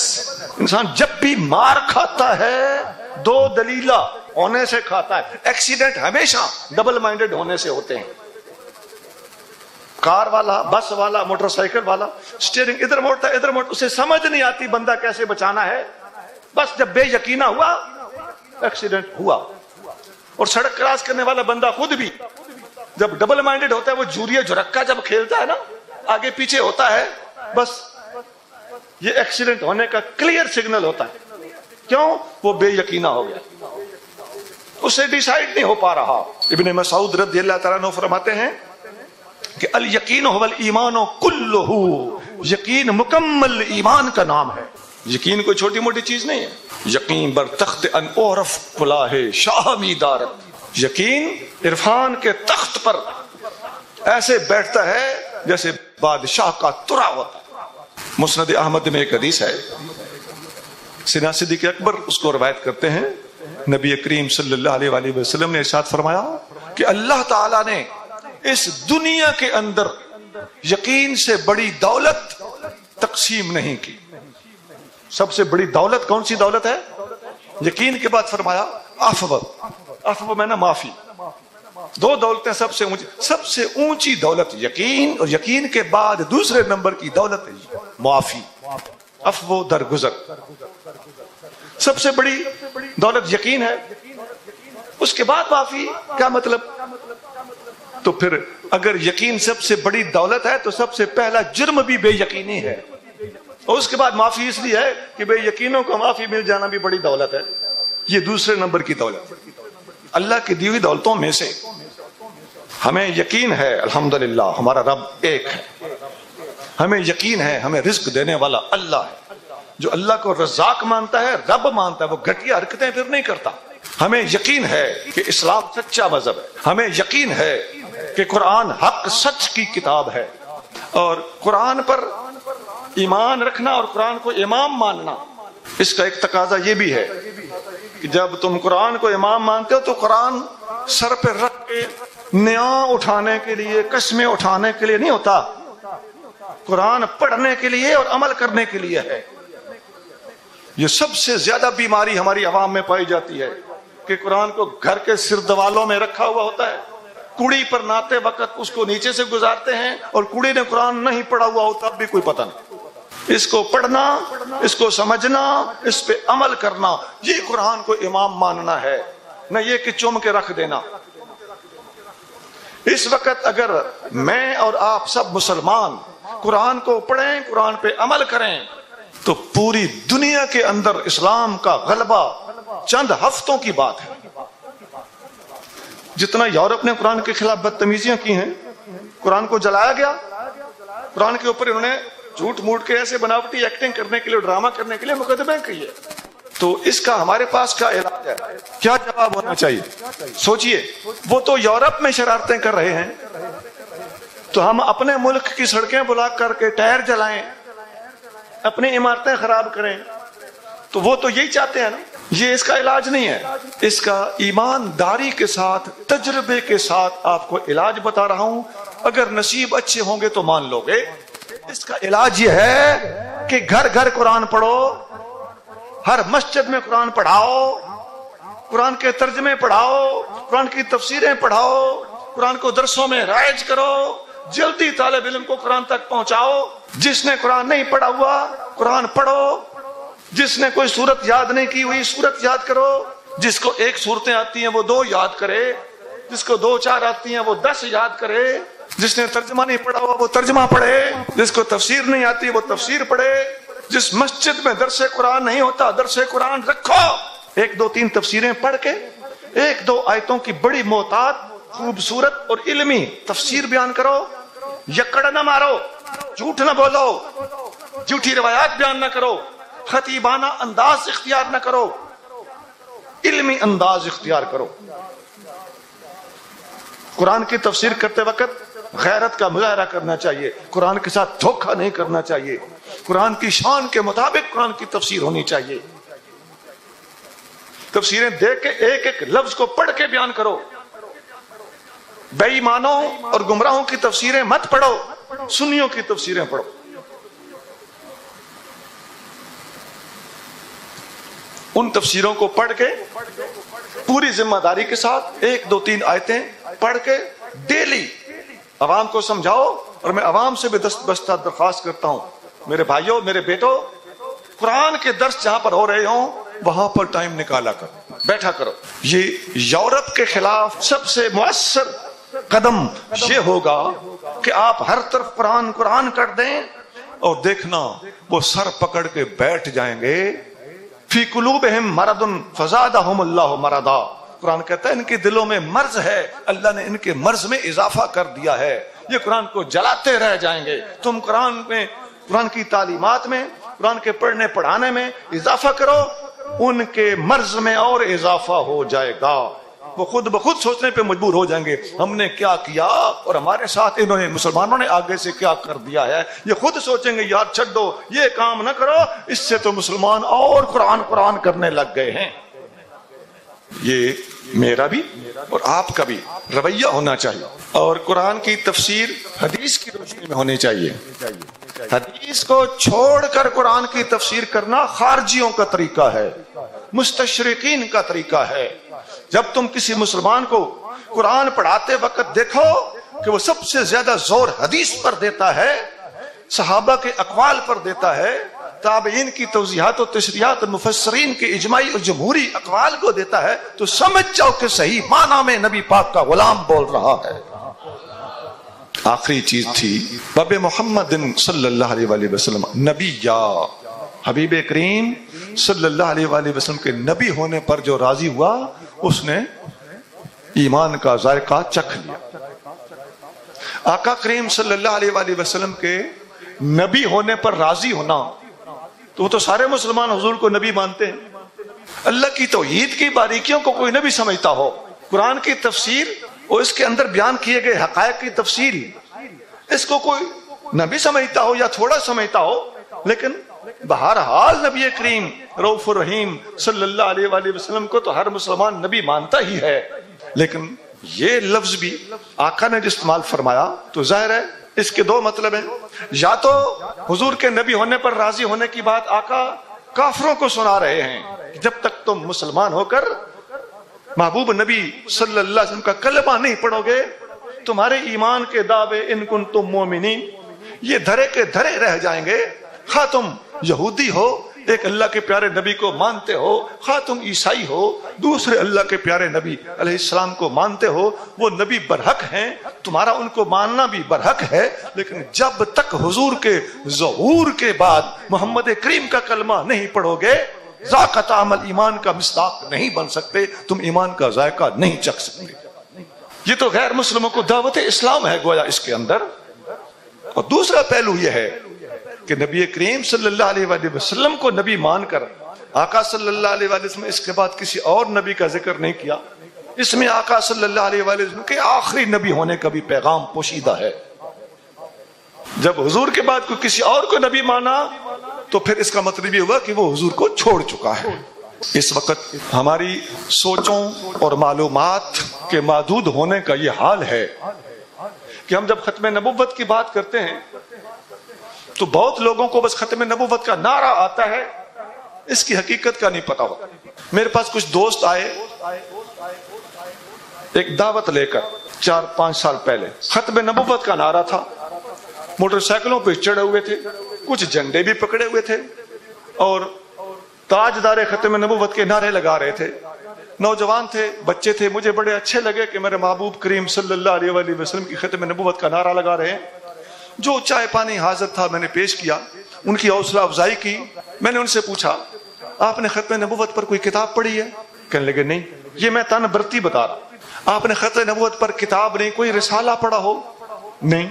انسان جب بھی مار کھاتا ہے دو دلیلہ ہونے سے کھاتا ہے. ایکسیڈنٹ ہمیشہ ڈبل مائنڈڈ ہونے سے ہوتے ہیں. کار والا، بس والا، موٹر سائیکل والا اسٹیئرنگ ادھر موڑتا ہے ادھر موڑتا، اسے سمجھ نہیں آتی بندہ کیسے بچانا ہے، بس جب بے یقینہ ہوا ایکسیڈنٹ ہوا. اور سڑک کراس کرنے والا بندہ خود بھی جب ڈبل مائنڈڈ ہوتا ہے، وہ جوریہ جھرکا جب کھیلتا ہے نا، آگے پیچھے ہوتا ہے، بس یہ ایکسیڈنٹ ہونے کا کلیئر سگنل ہوتا ہے. کیوں؟ وہ بے یقینہ ہو گیا، اسے ڈیسائیڈ نہیں ہو پا رہا. ابن مسعود رضی اللہ تعالیٰ عنہ فرماتے ہیں کہ الیقین هو الایمان کلہ، یقین مکمل ایمان کا نام ہے. یقین کوئی چھوٹی موٹی چیز نہیں ہے. یقین بر تخت ان اعرف کلاه شاہ می دارت، یقین عرفان کے تخت پر ایسے بیٹھتا ہے جیسے بادشاہ کا ترا ہوتا ہے۔ مسند احمد میں ایک حدیث ہے، سیدنا صدیق اکبر اس کو روایت کرتے ہیں، نبی کریم صلی اللہ علیہ وآلہ وسلم نے ارشاد فرمایا کہ اللہ تعالیٰ نے اس دنیا کے اندر یقین سے بڑی دولت تقسیم نہیں کی۔ سب سے بڑی دولت کون سی دولت ہے؟ یقین کے بعد فرمایا عفو میں نا معافی۔ دو دولتیں سب سے اونچی دولت یقین، اور یقین کے بعد دوسرے نمبر کی دولت معافی، عفو درگزر۔ سب سے بڑی دولت یقین ہے، اس کے بعد معافی۔ کیا مطلب؟ تو پھر اگر یقین سب سے بڑی دولت ہے تو سب سے پہلا جرم بھی بے یقینی ہے، اور اس کے بعد معافی اس لیے ہے کہ بے یقینوں کو معافی مل جانا بھی بڑی دولت ہے۔ یہ دوسرے نمبر کی دولت۔ اللہ کی دی ہوئی دولتوں میں سے ہمیں یقین ہے الحمدللہ ہمارا رب ایک ہے، ہمیں یقین ہے ہمیں رزق دینے والا اللہ ہے۔ جو اللہ کو رزاق مانتا ہے، رب مانتا ہے، وہ گھٹیا حرکتیں پھر نہیں کرتا۔ ہمیں یقین ہے کہ اسلام سچا مذہب ہے، ہمیں یقین ہے کہ قرآن حق سچ کی کتاب ہے، اور قرآن پر ایمان رکھنا اور قرآن کو امام ماننا، اس کا ایک تقاضا یہ بھی ہے کہ جب تم قرآن کو امام مانتے ہو تو قرآن سر پہ رکھ کے نیاں اٹھانے کے لیے، قسمیں اٹھانے کے لیے نہیں ہوتا، قرآن پڑھنے کے لیے اور عمل کرنے کے لیے ہے۔ یہ سب سے زیادہ بیماری ہماری عوام میں پائی جاتی ہے کہ قرآن کو گھر کے سردوالوں میں رکھا ہوا ہوتا ہے، کڑی پر ناتے وقت اس کو نیچے سے گزارتے ہیں، اور کڑی نے قرآن نہیں پڑھا ہوا ہوتا اب بھی کوئی پتہ نہیں۔ اس کو پڑھنا، اس کو سمجھنا، اس پہ عمل کرنا، یہ قرآن کو امام ماننا ہے، نہ یہ کہ چوم کے رکھ دینا۔ اس وقت اگر میں اور آپ سب مسلمان قرآن کو پڑھیں، قرآن پہ عمل کریں، تو پوری دنیا کے اندر اسلام کا غلبہ چند ہفتوں کی بات ہے۔ جتنا یورپ نے قرآن کے خلاف بدتمیزیاں کی ہیں، قرآن کو جلایا گیا، قرآن کے اوپر انہوں نے جھوٹ موٹ کے ایسے بناوٹی ایکٹنگ کرنے کے لیے، ڈرامہ کرنے کے لیے مقدمے کیے، تو اس کا ہمارے پاس کیا علاج ہے؟ کیا جواب ہونا چاہیے؟ سوچئے، وہ تو یورپ میں شرارتیں کر رہے ہیں، تو ہم اپنے ملک کی سڑکیں بلاک کر کے ٹائر جلائیں، اپنی عمارتیں خراب کریں، تو وہ تو یہی چاہتے ہیں نا۔ یہ اس کا علاج نہیں ہے، اس کا ایمانداری کے ساتھ، تجربے کے ساتھ آپ کو علاج بتا رہا ہوں، اگر نصیب اچھے ہوں گے تو مان لو گے۔ اس کا علاج یہ ہے کہ گھر گھر قرآن پڑھو، ہر مسجد میں قرآن پڑھاؤ، قرآن کے ترجمے پڑھاؤ، قرآن کی تفسیریں پڑھاؤ، قرآن کو درسوں میں رائج کرو، جلدی طالب علم کو قرآن تک پہنچاؤ۔ جس نے قرآن نہیں پڑھا ہوا قرآن پڑھو، جس نے کوئی سورت یاد نہیں کی ہوئی سورت یاد کرو، جس کو ایک سورتیں آتی ہیں وہ 2 یاد کرے، جس کو 2-4 آتی ہیں وہ 10 یاد کرے، جس نے ترجمہ نہیں پڑھا ہوا وہ ترجمہ پڑھے، جس کو تفسیر نہیں آتی وہ تفسیر پڑھے، جس مسجد میں درس قرآن نہیں ہوتا درس قرآن رکھو، 1-2-3 تفسیریں پڑھ کے 1-2 آیتوں کی بڑی محتاط، خوبصورت اور علمی تفسیر بیان کرو، یکڑ نہ مارو، جھوٹ نہ بولو، جھوٹی روایات بیان نہ کرو، خطیبانہ انداز اختیار نہ کرو، علمی انداز اختیار کرو۔ قرآن کی تفسیر کرتے وقت غیرت کا مظاہرہ کرنا چاہیے، قرآن کے ساتھ دھوکہ نہیں کرنا چاہیے، قرآن کی شان کے مطابق قرآن کی تفسیر ہونی چاہیے۔ تفسیریں دیکھ کے ایک ایک لفظ کو پڑھ کے بیان کرو، بے ایمانوں اور گمراہوں کی تفسیریں مت پڑھو، سنیوں کی تفسیریں پڑھو۔ ان تفسیروں کو پڑھ کے پوری ذمہ داری کے ساتھ 1-2-3 آیتیں پڑھ کے ڈیلی عوام کو سمجھاؤ۔ اور میں عوام سے بھی دستبستہ درخواست کرتا ہوں، میرے بھائیوں، میرے بیٹوں، قرآن کے درس جہاں پر ہو رہے ہوں وہاں پر ٹائم نکالا کرو، بیٹھا کرو۔ یہ یورپ کے خلاف سب سے مؤثر قدم یہ ہوگا کہ آپ ہر طرف قرآن قرآن کر دیں، اور دیکھنا وہ سر پکڑ کے بیٹھ جائیں گے۔ فی قلوبہم مرض فزادہم اللہ مرضا، قرآن کہتا ہے ان کے دلوں میں مرض ہے، اللہ نے ان کے مرض میں اضافہ کر دیا ہے، یہ قرآن کو جلاتے رہ جائیں گے۔ تم قرآن میں، قرآن کی تعلیمات میں، قرآن کے پڑھنے پڑھانے میں اضافہ کرو، ان کے مرض میں اور اضافہ ہو جائے گا۔ وہ خود بخود سوچنے پہ مجبور ہو جائیں گے ہم نے کیا کیا اور ہمارے ساتھ انہوں نے مسلمانوں نے آگے سے کیا کر دیا ہے. یہ خود سوچیں گے یار چھڈو یہ کام نہ کرو, اس سے تو مسلمان اور قرآن کرنے لگ گئے ہیں. یہ میرا بھی اور آپ کا بھی رویہ ہونا چاہیے, اور قرآن کی تفسیر حدیث کی روشنی میں ہونی چاہیے. حدیث کو چھوڑ کر قرآن کی تفسیر کرنا خارجیوں کا طریقہ ہے, مستشرقین کا طریقہ ہے. جب تم کسی مسلمان کو قرآن پڑھاتے وقت دیکھو کہ وہ سب سے زیادہ زور حدیث پر دیتا ہے, صحابہ کے اقوال پر دیتا ہے, تابعین کی توضیحات و تشریحات, مفسرین کے اجماعی اور جمہوری اقوال کو دیتا ہے, تو سمجھ جاؤ کہ صحیح معنی میں نبی پاک کا غلام بول رہا ہے. آخری چیز تھی باب محمد صلی اللہ علیہ وآلہ وسلم, نبی یا حبیب کریم صلی اللہ علیہ وآلہ وسلم کے نبی ہونے پر جو راضی ہوا اس نے ایمان کا ذائقہ چکھ لیا. آقا کریم صلی اللہ علیہ وآلہ وسلم کے نبی ہونے پر راضی ہونا, تو وہ تو سارے مسلمان حضور کو نبی مانتے ہیں. اللہ کی توحید کی باریکیوں کو کوئی نبی سمجھتا ہو, قرآن کی تفسیر اور اس کے اندر بیان کیے گئے حقائق کی تفصیل, اس کو کوئی نبی سمجھتا ہو یا تھوڑا سمجھتا ہو, لیکن بہرحال نبی کریم رؤوف الرحیم صلی اللہ علیہ وآلہ وسلم کو تو ہر مسلمان نبی مانتا ہی ہے. لیکن یہ لفظ بھی آقا نے جو استعمال فرمایا تو ظاہر ہے اس کے دو مطلب ہیں. یا تو حضور کے نبی ہونے پر راضی ہونے کی بات آقا کافروں کو سنا رہے ہیں, جب تک تم مسلمان ہو کر محبوب نبی صلی اللہ علیہ وسلم کا کلمہ نہیں پڑھو گے تمہارے ایمان کے دعوے ان کنتم مومنین یہ دھرے کے دھرے رہ جائیں گے. خواہ تم یہودی ہو ایک اللہ کے پیارے نبی کو مانتے ہو, خواہ تم عیسائی ہو دوسرے اللہ کے پیارے نبی علیہ السلام کو مانتے ہو, وہ نبی برحق ہیں, تمہارا ان کو ماننا بھی برحق ہے. لیکن جب تک حضور کے ظہور کے بعد محمد کریم کا کلمہ نہیں پڑھو گے ذاق طعم ایمان کا مصداق نہیں بن سکتے, تم ایمان کا ذائقہ نہیں چکھ سکتے. یہ تو غیر مسلموں کو دعوت اسلام ہے گویا اس کے اندر. اور دوسرا پہلو یہ ہے کہ نبی کریم صلی اللہ علیہ وآلہ وسلم کو نبی مان کر آقا صلی اللہ علیہ وآلہ وسلم اس کے بعد کسی اور نبی کا ذکر نہیں کیا. اس میں آقا صلی اللہ علیہ وآلہ وسلم کے آخری نبی ہونے کا بھی پیغام پوشیدہ ہے. جب حضور کے بعد کوئی کسی اور کو نبی مانا تو پھر اس کا مطلب یہ ہوا کہ وہ حضور کو چھوڑ چکا ہے. اس وقت ہماری سوچوں اور معلومات کے محدود ہونے کا یہ حال ہے کہ ہم جب ختم نبوت کی بات کرتے ہیں تو بہت لوگوں کو بس ختم نبوت کا نعرہ آتا ہے, اس کی حقیقت کا نہیں پتا ہوتا. میرے پاس کچھ دوست آئے ایک دعوت لے کر 4-5 سال پہلے, ختم نبوت کا نعرہ تھا, موٹر سائیکلوں پہ چڑھے ہوئے تھے, کچھ جھنڈے بھی پکڑے ہوئے تھے اور تاجدار ختم نبوت کے نعرے لگا رہے تھے. نوجوان تھے, بچے تھے. مجھے بڑے اچھے لگے کہ میرے محبوب کریم صلی اللہ علیہ وآلہ وسلم کی ختم نبوت کا نعرہ لگا رہے ہیں. جو چائے پانی حاضر تھا میں نے پیش کیا, ان کی حوصلہ افزائی کی. میں نے ان سے پوچھا آپ نے ختم نبوت پر کوئی کتاب پڑھی ہے؟ کہنے لگے نہیں. یہ میں تن برتی بتا رہا. آپ نے ختم نبوت پر کتاب نہیں, کوئی رسالہ پڑھا ہو؟ نہیں.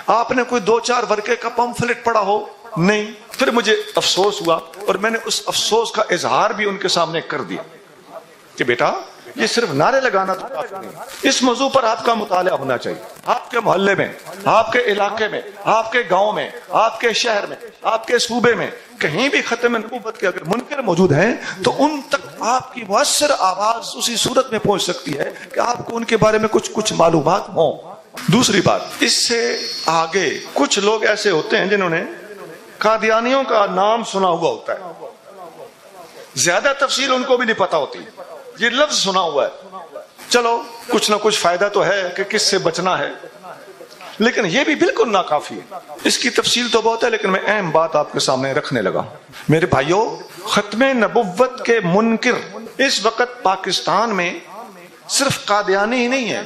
آپ نے کوئی 2-4 ورقے کا پمفلٹ پڑھا ہو؟ نہیں. پھر مجھے افسوس ہوا اور میں نے اس افسوس کا اظہار بھی ان کے سامنے کر دیا کہ بیٹا یہ صرف نعرے لگانا تو کافی نہیں, اس موضوع پر آپ کا مطالعہ ہونا چاہیے. آپ کے محلے میں, آپ کے علاقے میں, آپ کے گاؤں میں, آپ کے شہر میں, آپ کے صوبے میں کہیں بھی ختم نبوت کے اگر منکر موجود ہیں تو ان تک آپ کی مؤثر آواز اسی صورت میں پہنچ سکتی ہے کہ آپ کو ان کے بارے میں کچھ معلومات ہوں. دوسری بات, اس سے آگے کچھ لوگ ایسے ہوتے ہیں جنہوں نے قادیانیوں کا نام سنا ہوا ہوتا ہے, زیادہ تفصیل ان کو بھی نہیں پتا ہوتی, یہ لفظ سنا ہوا ہے. چلو کچھ نہ کچھ فائدہ تو ہے کہ کس سے بچنا ہے, لیکن یہ بھی بالکل ناکافی ہے. اس کی تفصیل تو بہت ہے لیکن میں اہم بات آپ کے سامنے رکھنے لگا. میرے بھائیوں, ختم نبوت کے منکر اس وقت پاکستان میں صرف قادیانی ہی نہیں ہے.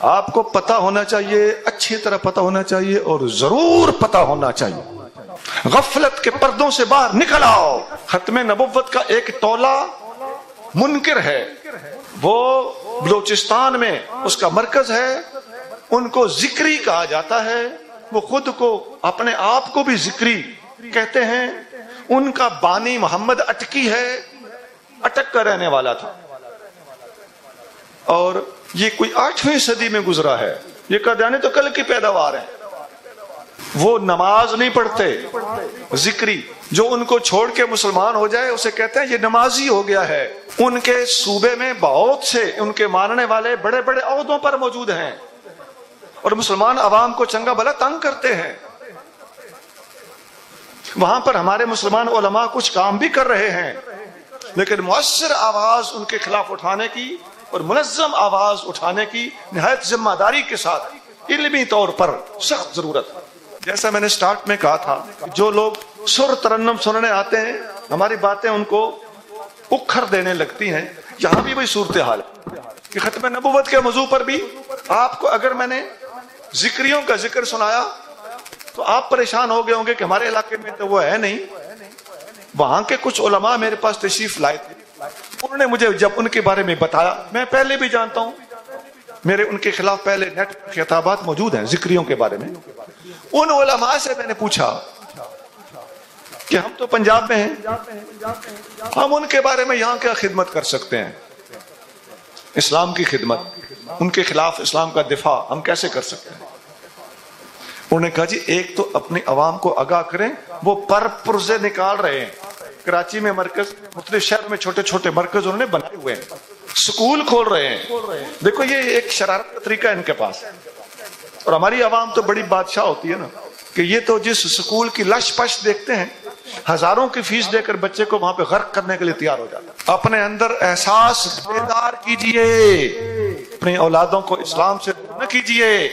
آپ کو پتا ہونا چاہیے, اچھی طرح پتا ہونا چاہیے اور ضرور پتا ہونا چاہیے. غفلت کے پردوں سے باہر نکل آؤ. ختم نبوت کا ایک ٹولہ منکر ہے, وہ بلوچستان میں اس کا مرکز ہے, ان کو ذکری کہا جاتا ہے. وہ خود کو اپنے آپ کو بھی ذکری کہتے ہیں. ان کا بانی محمد اٹکی ہے, اٹک کا رہنے والا تھا. اور یہ کوئی 8ویں صدی میں گزرا ہے، یہ قادیانی تو کل کی پیداوار ہے۔ وہ نماز نہیں پڑھتے ذکری، جو ان کو چھوڑ کے مسلمان ہو جائے اسے کہتے ہیں یہ نمازی ہو گیا ہے۔ ان کے صوبے میں بہت سے ان کے ماننے والے بڑے بڑے عہدوں پر موجود ہیں اور مسلمان عوام کو چنگا بھلا تنگ کرتے ہیں۔ وہاں پر ہمارے مسلمان علماء کچھ کام بھی کر رہے ہیں، لیکن مؤثر آواز ان کے خلاف اٹھانے کی اور منظم آواز اٹھانے کی نہایت ذمہ داری کے ساتھ علمی طور پر سخت ضرورت ہے۔ جیسا میں نے سٹارٹ میں کہا تھا، جو لوگ سر ترنم سننے آتے ہیں ہماری باتیں ان کو اکھر دینے لگتی ہیں۔ یہاں بھی وہی صورتحال ہے کہ ختم نبوت کے موضوع پر بھی آپ کو اگر میں نے ذکریوں کا ذکر سنایا تو آپ پریشان ہو گئے ہوں گے کہ ہمارے علاقے میں تو وہ ہے نہیں۔ وہاں کے کچھ علماء میرے پاس تشریف لائے تھے، انہوں نے مجھے جب ان کے بارے میں بتایا، میں پہلے بھی جانتا ہوں، میرے ان کے خلاف پہلے نیٹ خطابات موجود ہیں ذکریوں کے بارے میں۔ ان علماء سے میں نے پوچھا کہ ہم تو پنجاب میں ہیں، ہم ان کے بارے میں یہاں کیا خدمت کر سکتے ہیں؟ اسلام کی خدمت، ان کے خلاف اسلام کا دفاع ہم کیسے کر سکتے ہیں؟ انہوں نے کہا جی ایک تو اپنی عوام کو آگاہ کریں، وہ پرزے نکال رہے ہیں۔ کراچی میں مرکز، مختلف شہر میں چھوٹے چھوٹے مرکز انہوں نے بنائے ہوئے ہیں، سکول کھول رہے ہیں۔ دیکھو یہ ایک شرارت کا طریقہ ہے ان کے پاس، اور ہماری عوام تو بڑی بادشاہ ہوتی ہے نا کہ یہ تو جس سکول کی لش پش دیکھتے ہیں، ہزاروں کی فیس دے کر بچے کو وہاں پہ غرق کرنے کے لیے تیار ہو جاتا ہے۔ اپنے اندر احساس بیدار کیجئے، اپنی اولادوں کو اسلام سے دور نہ کیجئے۔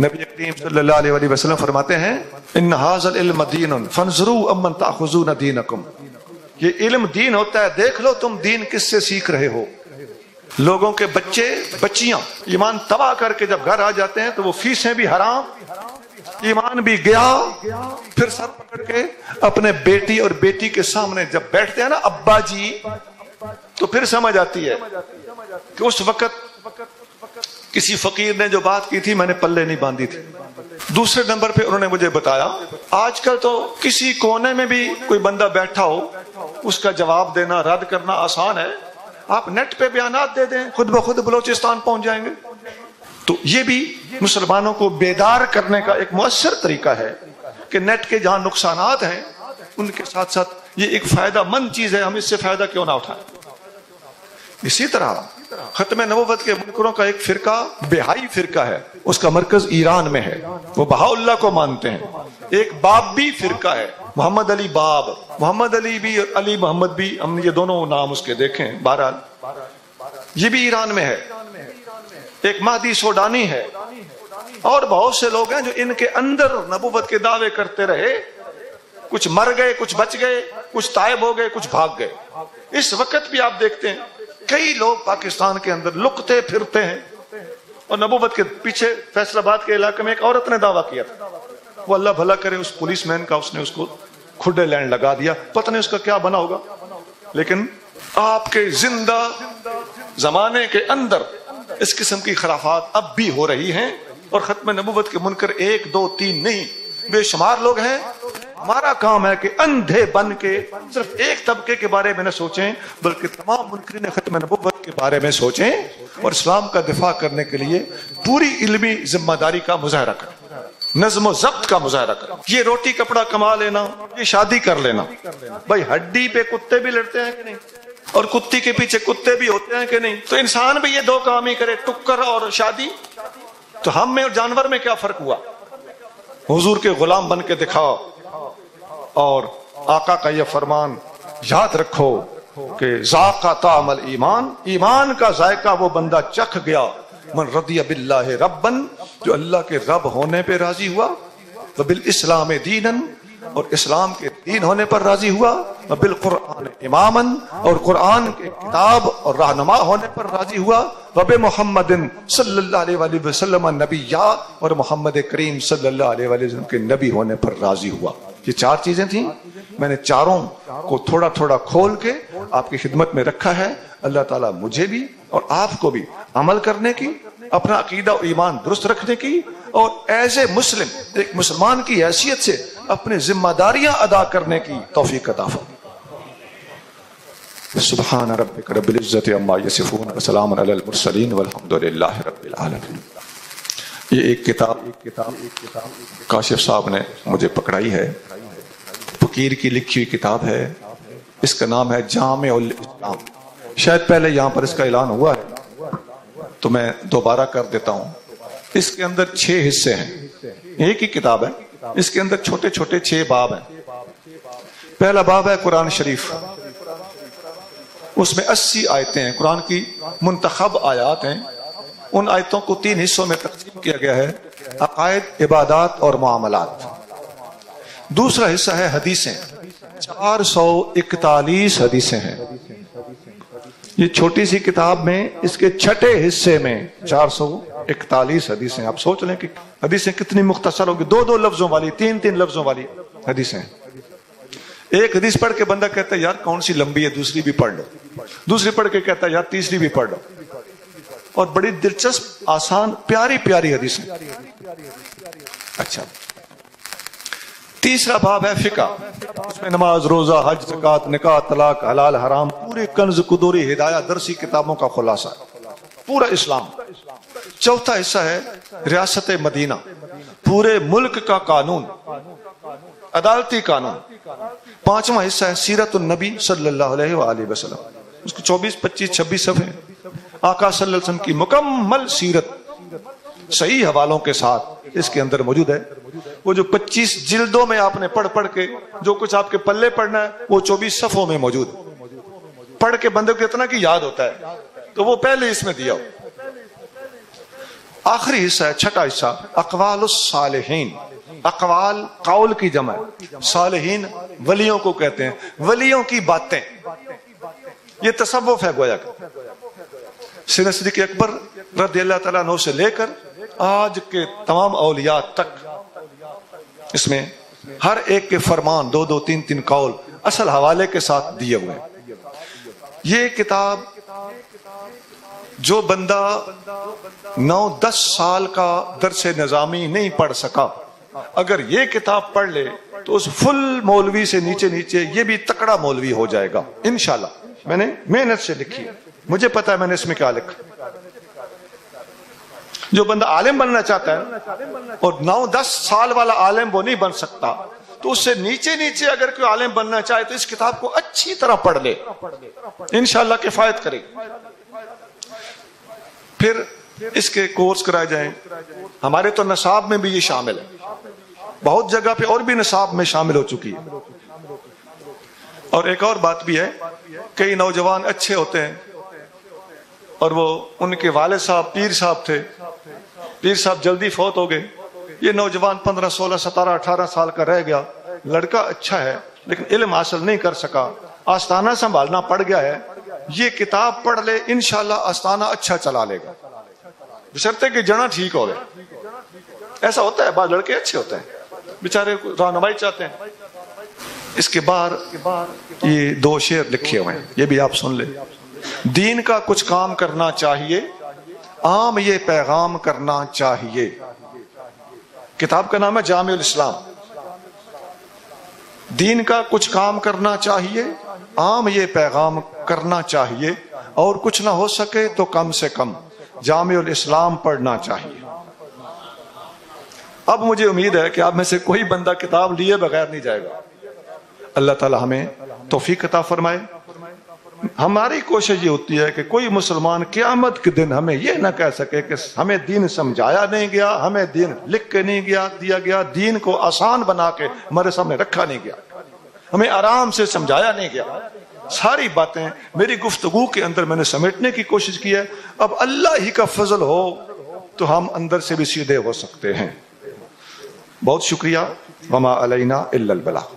نبی کریم صلی اللہ علیہ وسلم فرماتے ہیں ان ھذا العلم دین فانظروا امن تاخذون دینکم، یہ علم دین ہوتا ہے، دیکھ لو تم دین کس سے سیکھ رہے ہو۔ لوگوں کے بچے بچیاں ایمان تباہ کر کے جب گھر آ جاتے ہیں تو وہ فیسیں بھی حرام، ایمان بھی گیا، پھر سر پکڑ کے اپنے بیٹی اور بیٹی کے سامنے جب بیٹھتے ہیں نا ابا جی، تو پھر سمجھ آتی ہے کہ اس وقت کسی فقیر نے جو بات کی تھی میں نے پلے نہیں باندھی تھی۔ دوسرے نمبر پہ انہوں نے مجھے بتایا آج کل تو کسی کونے میں بھی کوئی بندہ بیٹھا ہو اس کا جواب دینا، رد کرنا آسان ہے، آپ نیٹ پہ بیانات دے دیں، خود بخود بلوچستان پہنچ جائیں گے۔ تو یہ بھی مسلمانوں کو بیدار کرنے کا ایک مؤثر طریقہ ہے کہ نیٹ کے جہاں نقصانات ہیں ان کے ساتھ ساتھ یہ ایک فائدہ مند چیز ہے، ہم اس سے فائدہ کیوں نہ اٹھائیں۔ اسی طرح ختم نبوت کے منکروں کا ایک فرقہ بہائی فرقہ ہے، اس کا مرکز ایران میں ہے، وہ بہاء اللہ کو مانتے ہیں۔ ایک بابی فرقہ ہے، محمد علی باب، محمد علی بھی اور علی محمد بھی، ہم یہ دونوں نام اس کے دیکھیں، بہرحال یہ بھی ایران میں ہے۔ ایک مہدی سوڈانی ہے، اور بہت سے لوگ ہیں جو ان کے اندر نبوت کے دعوے کرتے رہے، کچھ مر گئے، کچھ بچ گئے، کچھ تائب ہو گئے، کچھ بھاگ گئے۔ اس وقت بھی آپ دیکھتے ہیں کئی لوگ پاکستان کے اندر لکتے پھرتے ہیں، اور نبوت کے پیچھے فیصل آباد کے علاقے میں ایک عورت نے دعویٰ کیا تھا، وہ اللہ بھلا کرے اس پولیس مین کا، اس نے اس کو کھڈے لینڈ لگا دیا، پتہ نہیں اس کا کیا بنا ہوگا۔ لیکن آپ کے زندہ زمانے کے اندر اس قسم کی خرافات اب بھی ہو رہی ہیں، اور ختم نبوت کے منکر 1 2 3 نہیں، بے شمار لوگ ہیں۔ ہمارا کام ہے کہ اندھے بن کے صرف ایک طبقے کے بارے میں نہ سوچیں، بلکہ تمام منکرین ختم نبوت کے بارے میں سوچیں، اور اسلام کا دفاع کرنے کے لیے پوری علمی ذمہ داری کا مظاہرہ کریں، نظم و ضبط کا مظاہرہ کریں۔ یہ روٹی کپڑا کما لینا، یہ شادی کر لینا، بھائی ہڈی پہ کتے بھی لڑتے ہیں کہ نہیں، اور کتی کے پیچھے کتے بھی ہوتے ہیں کہ نہیں؟ تو انسان بھی یہ 2 کام ہی کرے، ٹکر اور شادی، تو ہم میں اور جانور میں کیا فرق ہوا؟ حضور کے غلام بن کے دکھاؤ، اور آقا کا یہ فرمان یاد رکھو کہ ذاق طعم الایمان، ایمان کا ذائقہ وہ بندہ چکھ گیا، من رضی باللہ ربن، جو اللہ کے رب ہونے پہ راضی ہوا، وبالاسلام دینن، اور اسلام کے دین ہونے پر راضی ہوا، وبالقرآن امامن، اور قرآن کے کتاب اور رہنما ہونے پر راضی ہوا، وبمحمد صلی اللہ علیہ وآلہ وسلم نبیّا، اور محمد کریم صلی اللہ علیہ وآلہ وسلم کے نبی ہونے پر راضی ہوا۔ یہ 4 چیزیں تھیں، میں نے چاروں کو تھوڑا تھوڑا کھول کے آپ کی خدمت میں رکھا ہے۔ اللہ تعالیٰ مجھے بھی اور آپ کو بھی عمل کرنے کی، اپنا عقیدہ اور ایمان درست رکھنے کی، اور ایز اے مسلم، ایک مسلمان کی حیثیت سے اپنی ذمہ داریاں ادا کرنے کی توفیق عطا فرمائے۔ سبحان ربک رب العزت عما یصفون وسلام علی المرسلین والحمد للہ رب العالمین۔ یہ ایک کتاب کاشف صاحب نے مجھے پکڑائی ہے، فقیر کی لکھی ہوئی کتاب ہے، اس کا نام ہے جامع الاسلام۔ شاید پہلے یہاں پر اس کا اعلان ہوا ہے تو میں دوبارہ کر دیتا ہوں۔ اس کے اندر 6 حصے ہیں، ایک ہی کتاب ہے، اس کے اندر چھوٹے چھوٹے 6 باب ہیں۔ پہلا باب ہے قرآن شریف، اس میں 80 آیتیں ہیں، قرآن کی منتخب آیات ہیں۔ ان آیتوں کو 3 حصوں میں تقسیم کیا گیا ہے، عقائد، عبادات اور معاملات۔ دوسرا حصہ ہے حدیثیں، 441 حدیثیں ہیں۔ یہ چھوٹی سی کتاب میں اس کے چھٹے حصے میں 441 حدیثیں۔ آپ سوچ لیں کہ حدیثیں کتنی مختصر ہوگی، 2 لفظوں والی، 3 لفظوں والی حدیثیں۔ ایک حدیث پڑھ کے بندہ کہتا ہے یار کون سی لمبی ہے، دوسری بھی پڑھ لو، دوسری پڑھ کے کہتا ہے یار تیسری بھی پڑھ لو، اور بڑی دلچسپ، آسان، پیاری پیاری حدیثیں۔ اچھا، تیسرا باب ہے فقہ، اس میں نماز، روزہ، حج، زکوٰۃ، نکاح، طلاق، حلال حرام، پورے کنز قدوری ہدایہ درسی کتابوں کا خلاصہ، پورا اسلام۔ چوتھا حصہ ہے ریاست مدینہ، پورے ملک کا قانون، عدالتی قانون۔ پانچواں حصہ ہے سیرت النبی صلی اللہ علیہ وآلہ وسلم، اس کو 24، 25، 26 صفحے، آقا صلی اللہ علیہ وسلم کی مکمل سیرت صحیح حوالوں کے ساتھ اس کے اندر موجود ہے۔ وہ جو 25 جلدوں میں آپ نے پڑھ کے جو کچھ آپ کے پلے پڑھنا ہے وہ 24 صفحوں میں موجود ہے۔ پڑھ کے بندے کو اتنا کی یاد ہوتا ہے تو وہ پہلے اس میں دیا ہو۔ آخری حصہ ہے چھٹا حصہ اقوال الصالحین، اقوال قول کی جمع، صالحین ولیوں کو کہتے ہیں، ولیوں کی باتیں۔ یہ تصوف ہے گویا کہ سیدنا صدیق اکبر رضی اللہ تعالیٰ عنہ سے لے کر آج کے تمام اولیاء تک، اس میں ہر ایک کے فرمان 2 3 قول اصل حوالے کے ساتھ دیے ہوئے ہیں۔ یہ کتاب جو بندہ 9-10 سال کا درس نظامی نہیں پڑھ سکا، اگر یہ کتاب پڑھ لے تو اس فل مولوی سے نیچے یہ بھی تکڑا مولوی ہو جائے گا انشاءاللہ۔ میں نے محنت سے لکھی ہے، مجھے پتا ہے میں نے اس میں کیا لکھا۔ جو بندہ عالم بننا چاہتا ہے اور 9-10 سال والا عالم وہ نہیں بن سکتا، تو اس سے نیچے اگر کوئی عالم بننا چاہے تو اس کتاب کو اچھی طرح پڑھ لے، انشاءاللہ کفایت کرے۔ پھر اس کے کورس کرائے جائیں، ہمارے تو نصاب میں بھی یہ شامل ہے، بہت جگہ پہ اور بھی نصاب میں شامل ہو چکی ہے۔ اور ایک اور بات بھی ہے، کئی نوجوان اچھے ہوتے ہیں اور وہ ان کے والد صاحب پیر صاحب تھے، پیر صاحب جلدی فوت ہو گئے، یہ نوجوان 15، 16، 17، 18 سال کا رہ گیا، لڑکا اچھا ہے لیکن علم حاصل نہیں کر سکا، آستانہ سنبھالنا پڑ گیا ہے، یہ کتاب پڑھ لے انشاءاللہ آستانہ اچھا چلا لے گا، بشرطے کہ جڑاں ٹھیک ہو گئے۔ ایسا ہوتا ہے، بعض لڑکے اچھے ہوتے ہیں، بیچارے رہنمائی چاہتے ہیں۔ اس کے بعد یہ 2 شعر لکھے ہوئے ہیں، یہ بھی آپ سن لیں۔ دین کا کچھ کام کرنا چاہیے، عام یہ پیغام کرنا چاہیے۔ کتاب کا نام ہے جامع الاسلام۔ دین کا کچھ کام کرنا چاہیے، عام یہ پیغام کرنا چاہیے، اور کچھ نہ ہو سکے تو کم سے کم جامع الاسلام پڑھنا چاہیے۔ اب مجھے امید ہے کہ آپ میں سے کوئی بندہ کتاب لیے بغیر نہیں جائے گا۔ اللہ تعالی ہمیں توفیق عطا فرمائے۔ ہماری کوشش یہ ہوتی ہے کہ کوئی مسلمان قیامت کے دن ہمیں یہ نہ کہہ سکے کہ ہمیں دین سمجھایا نہیں گیا، ہمیں دین لکھ کے نہیں دیا گیا، دین کو آسان بنا کے ہمارے سامنے رکھا نہیں گیا، ہمیں آرام سے سمجھایا نہیں گیا۔ ساری باتیں میری گفتگو کے اندر میں نے سمیٹنے کی کوشش کی ہے۔ اب اللہ ہی کا فضل ہو تو ہم اندر سے بھی سیدھے ہو سکتے ہیں۔ بہت شکریہ، وما علینا الا البلاغ۔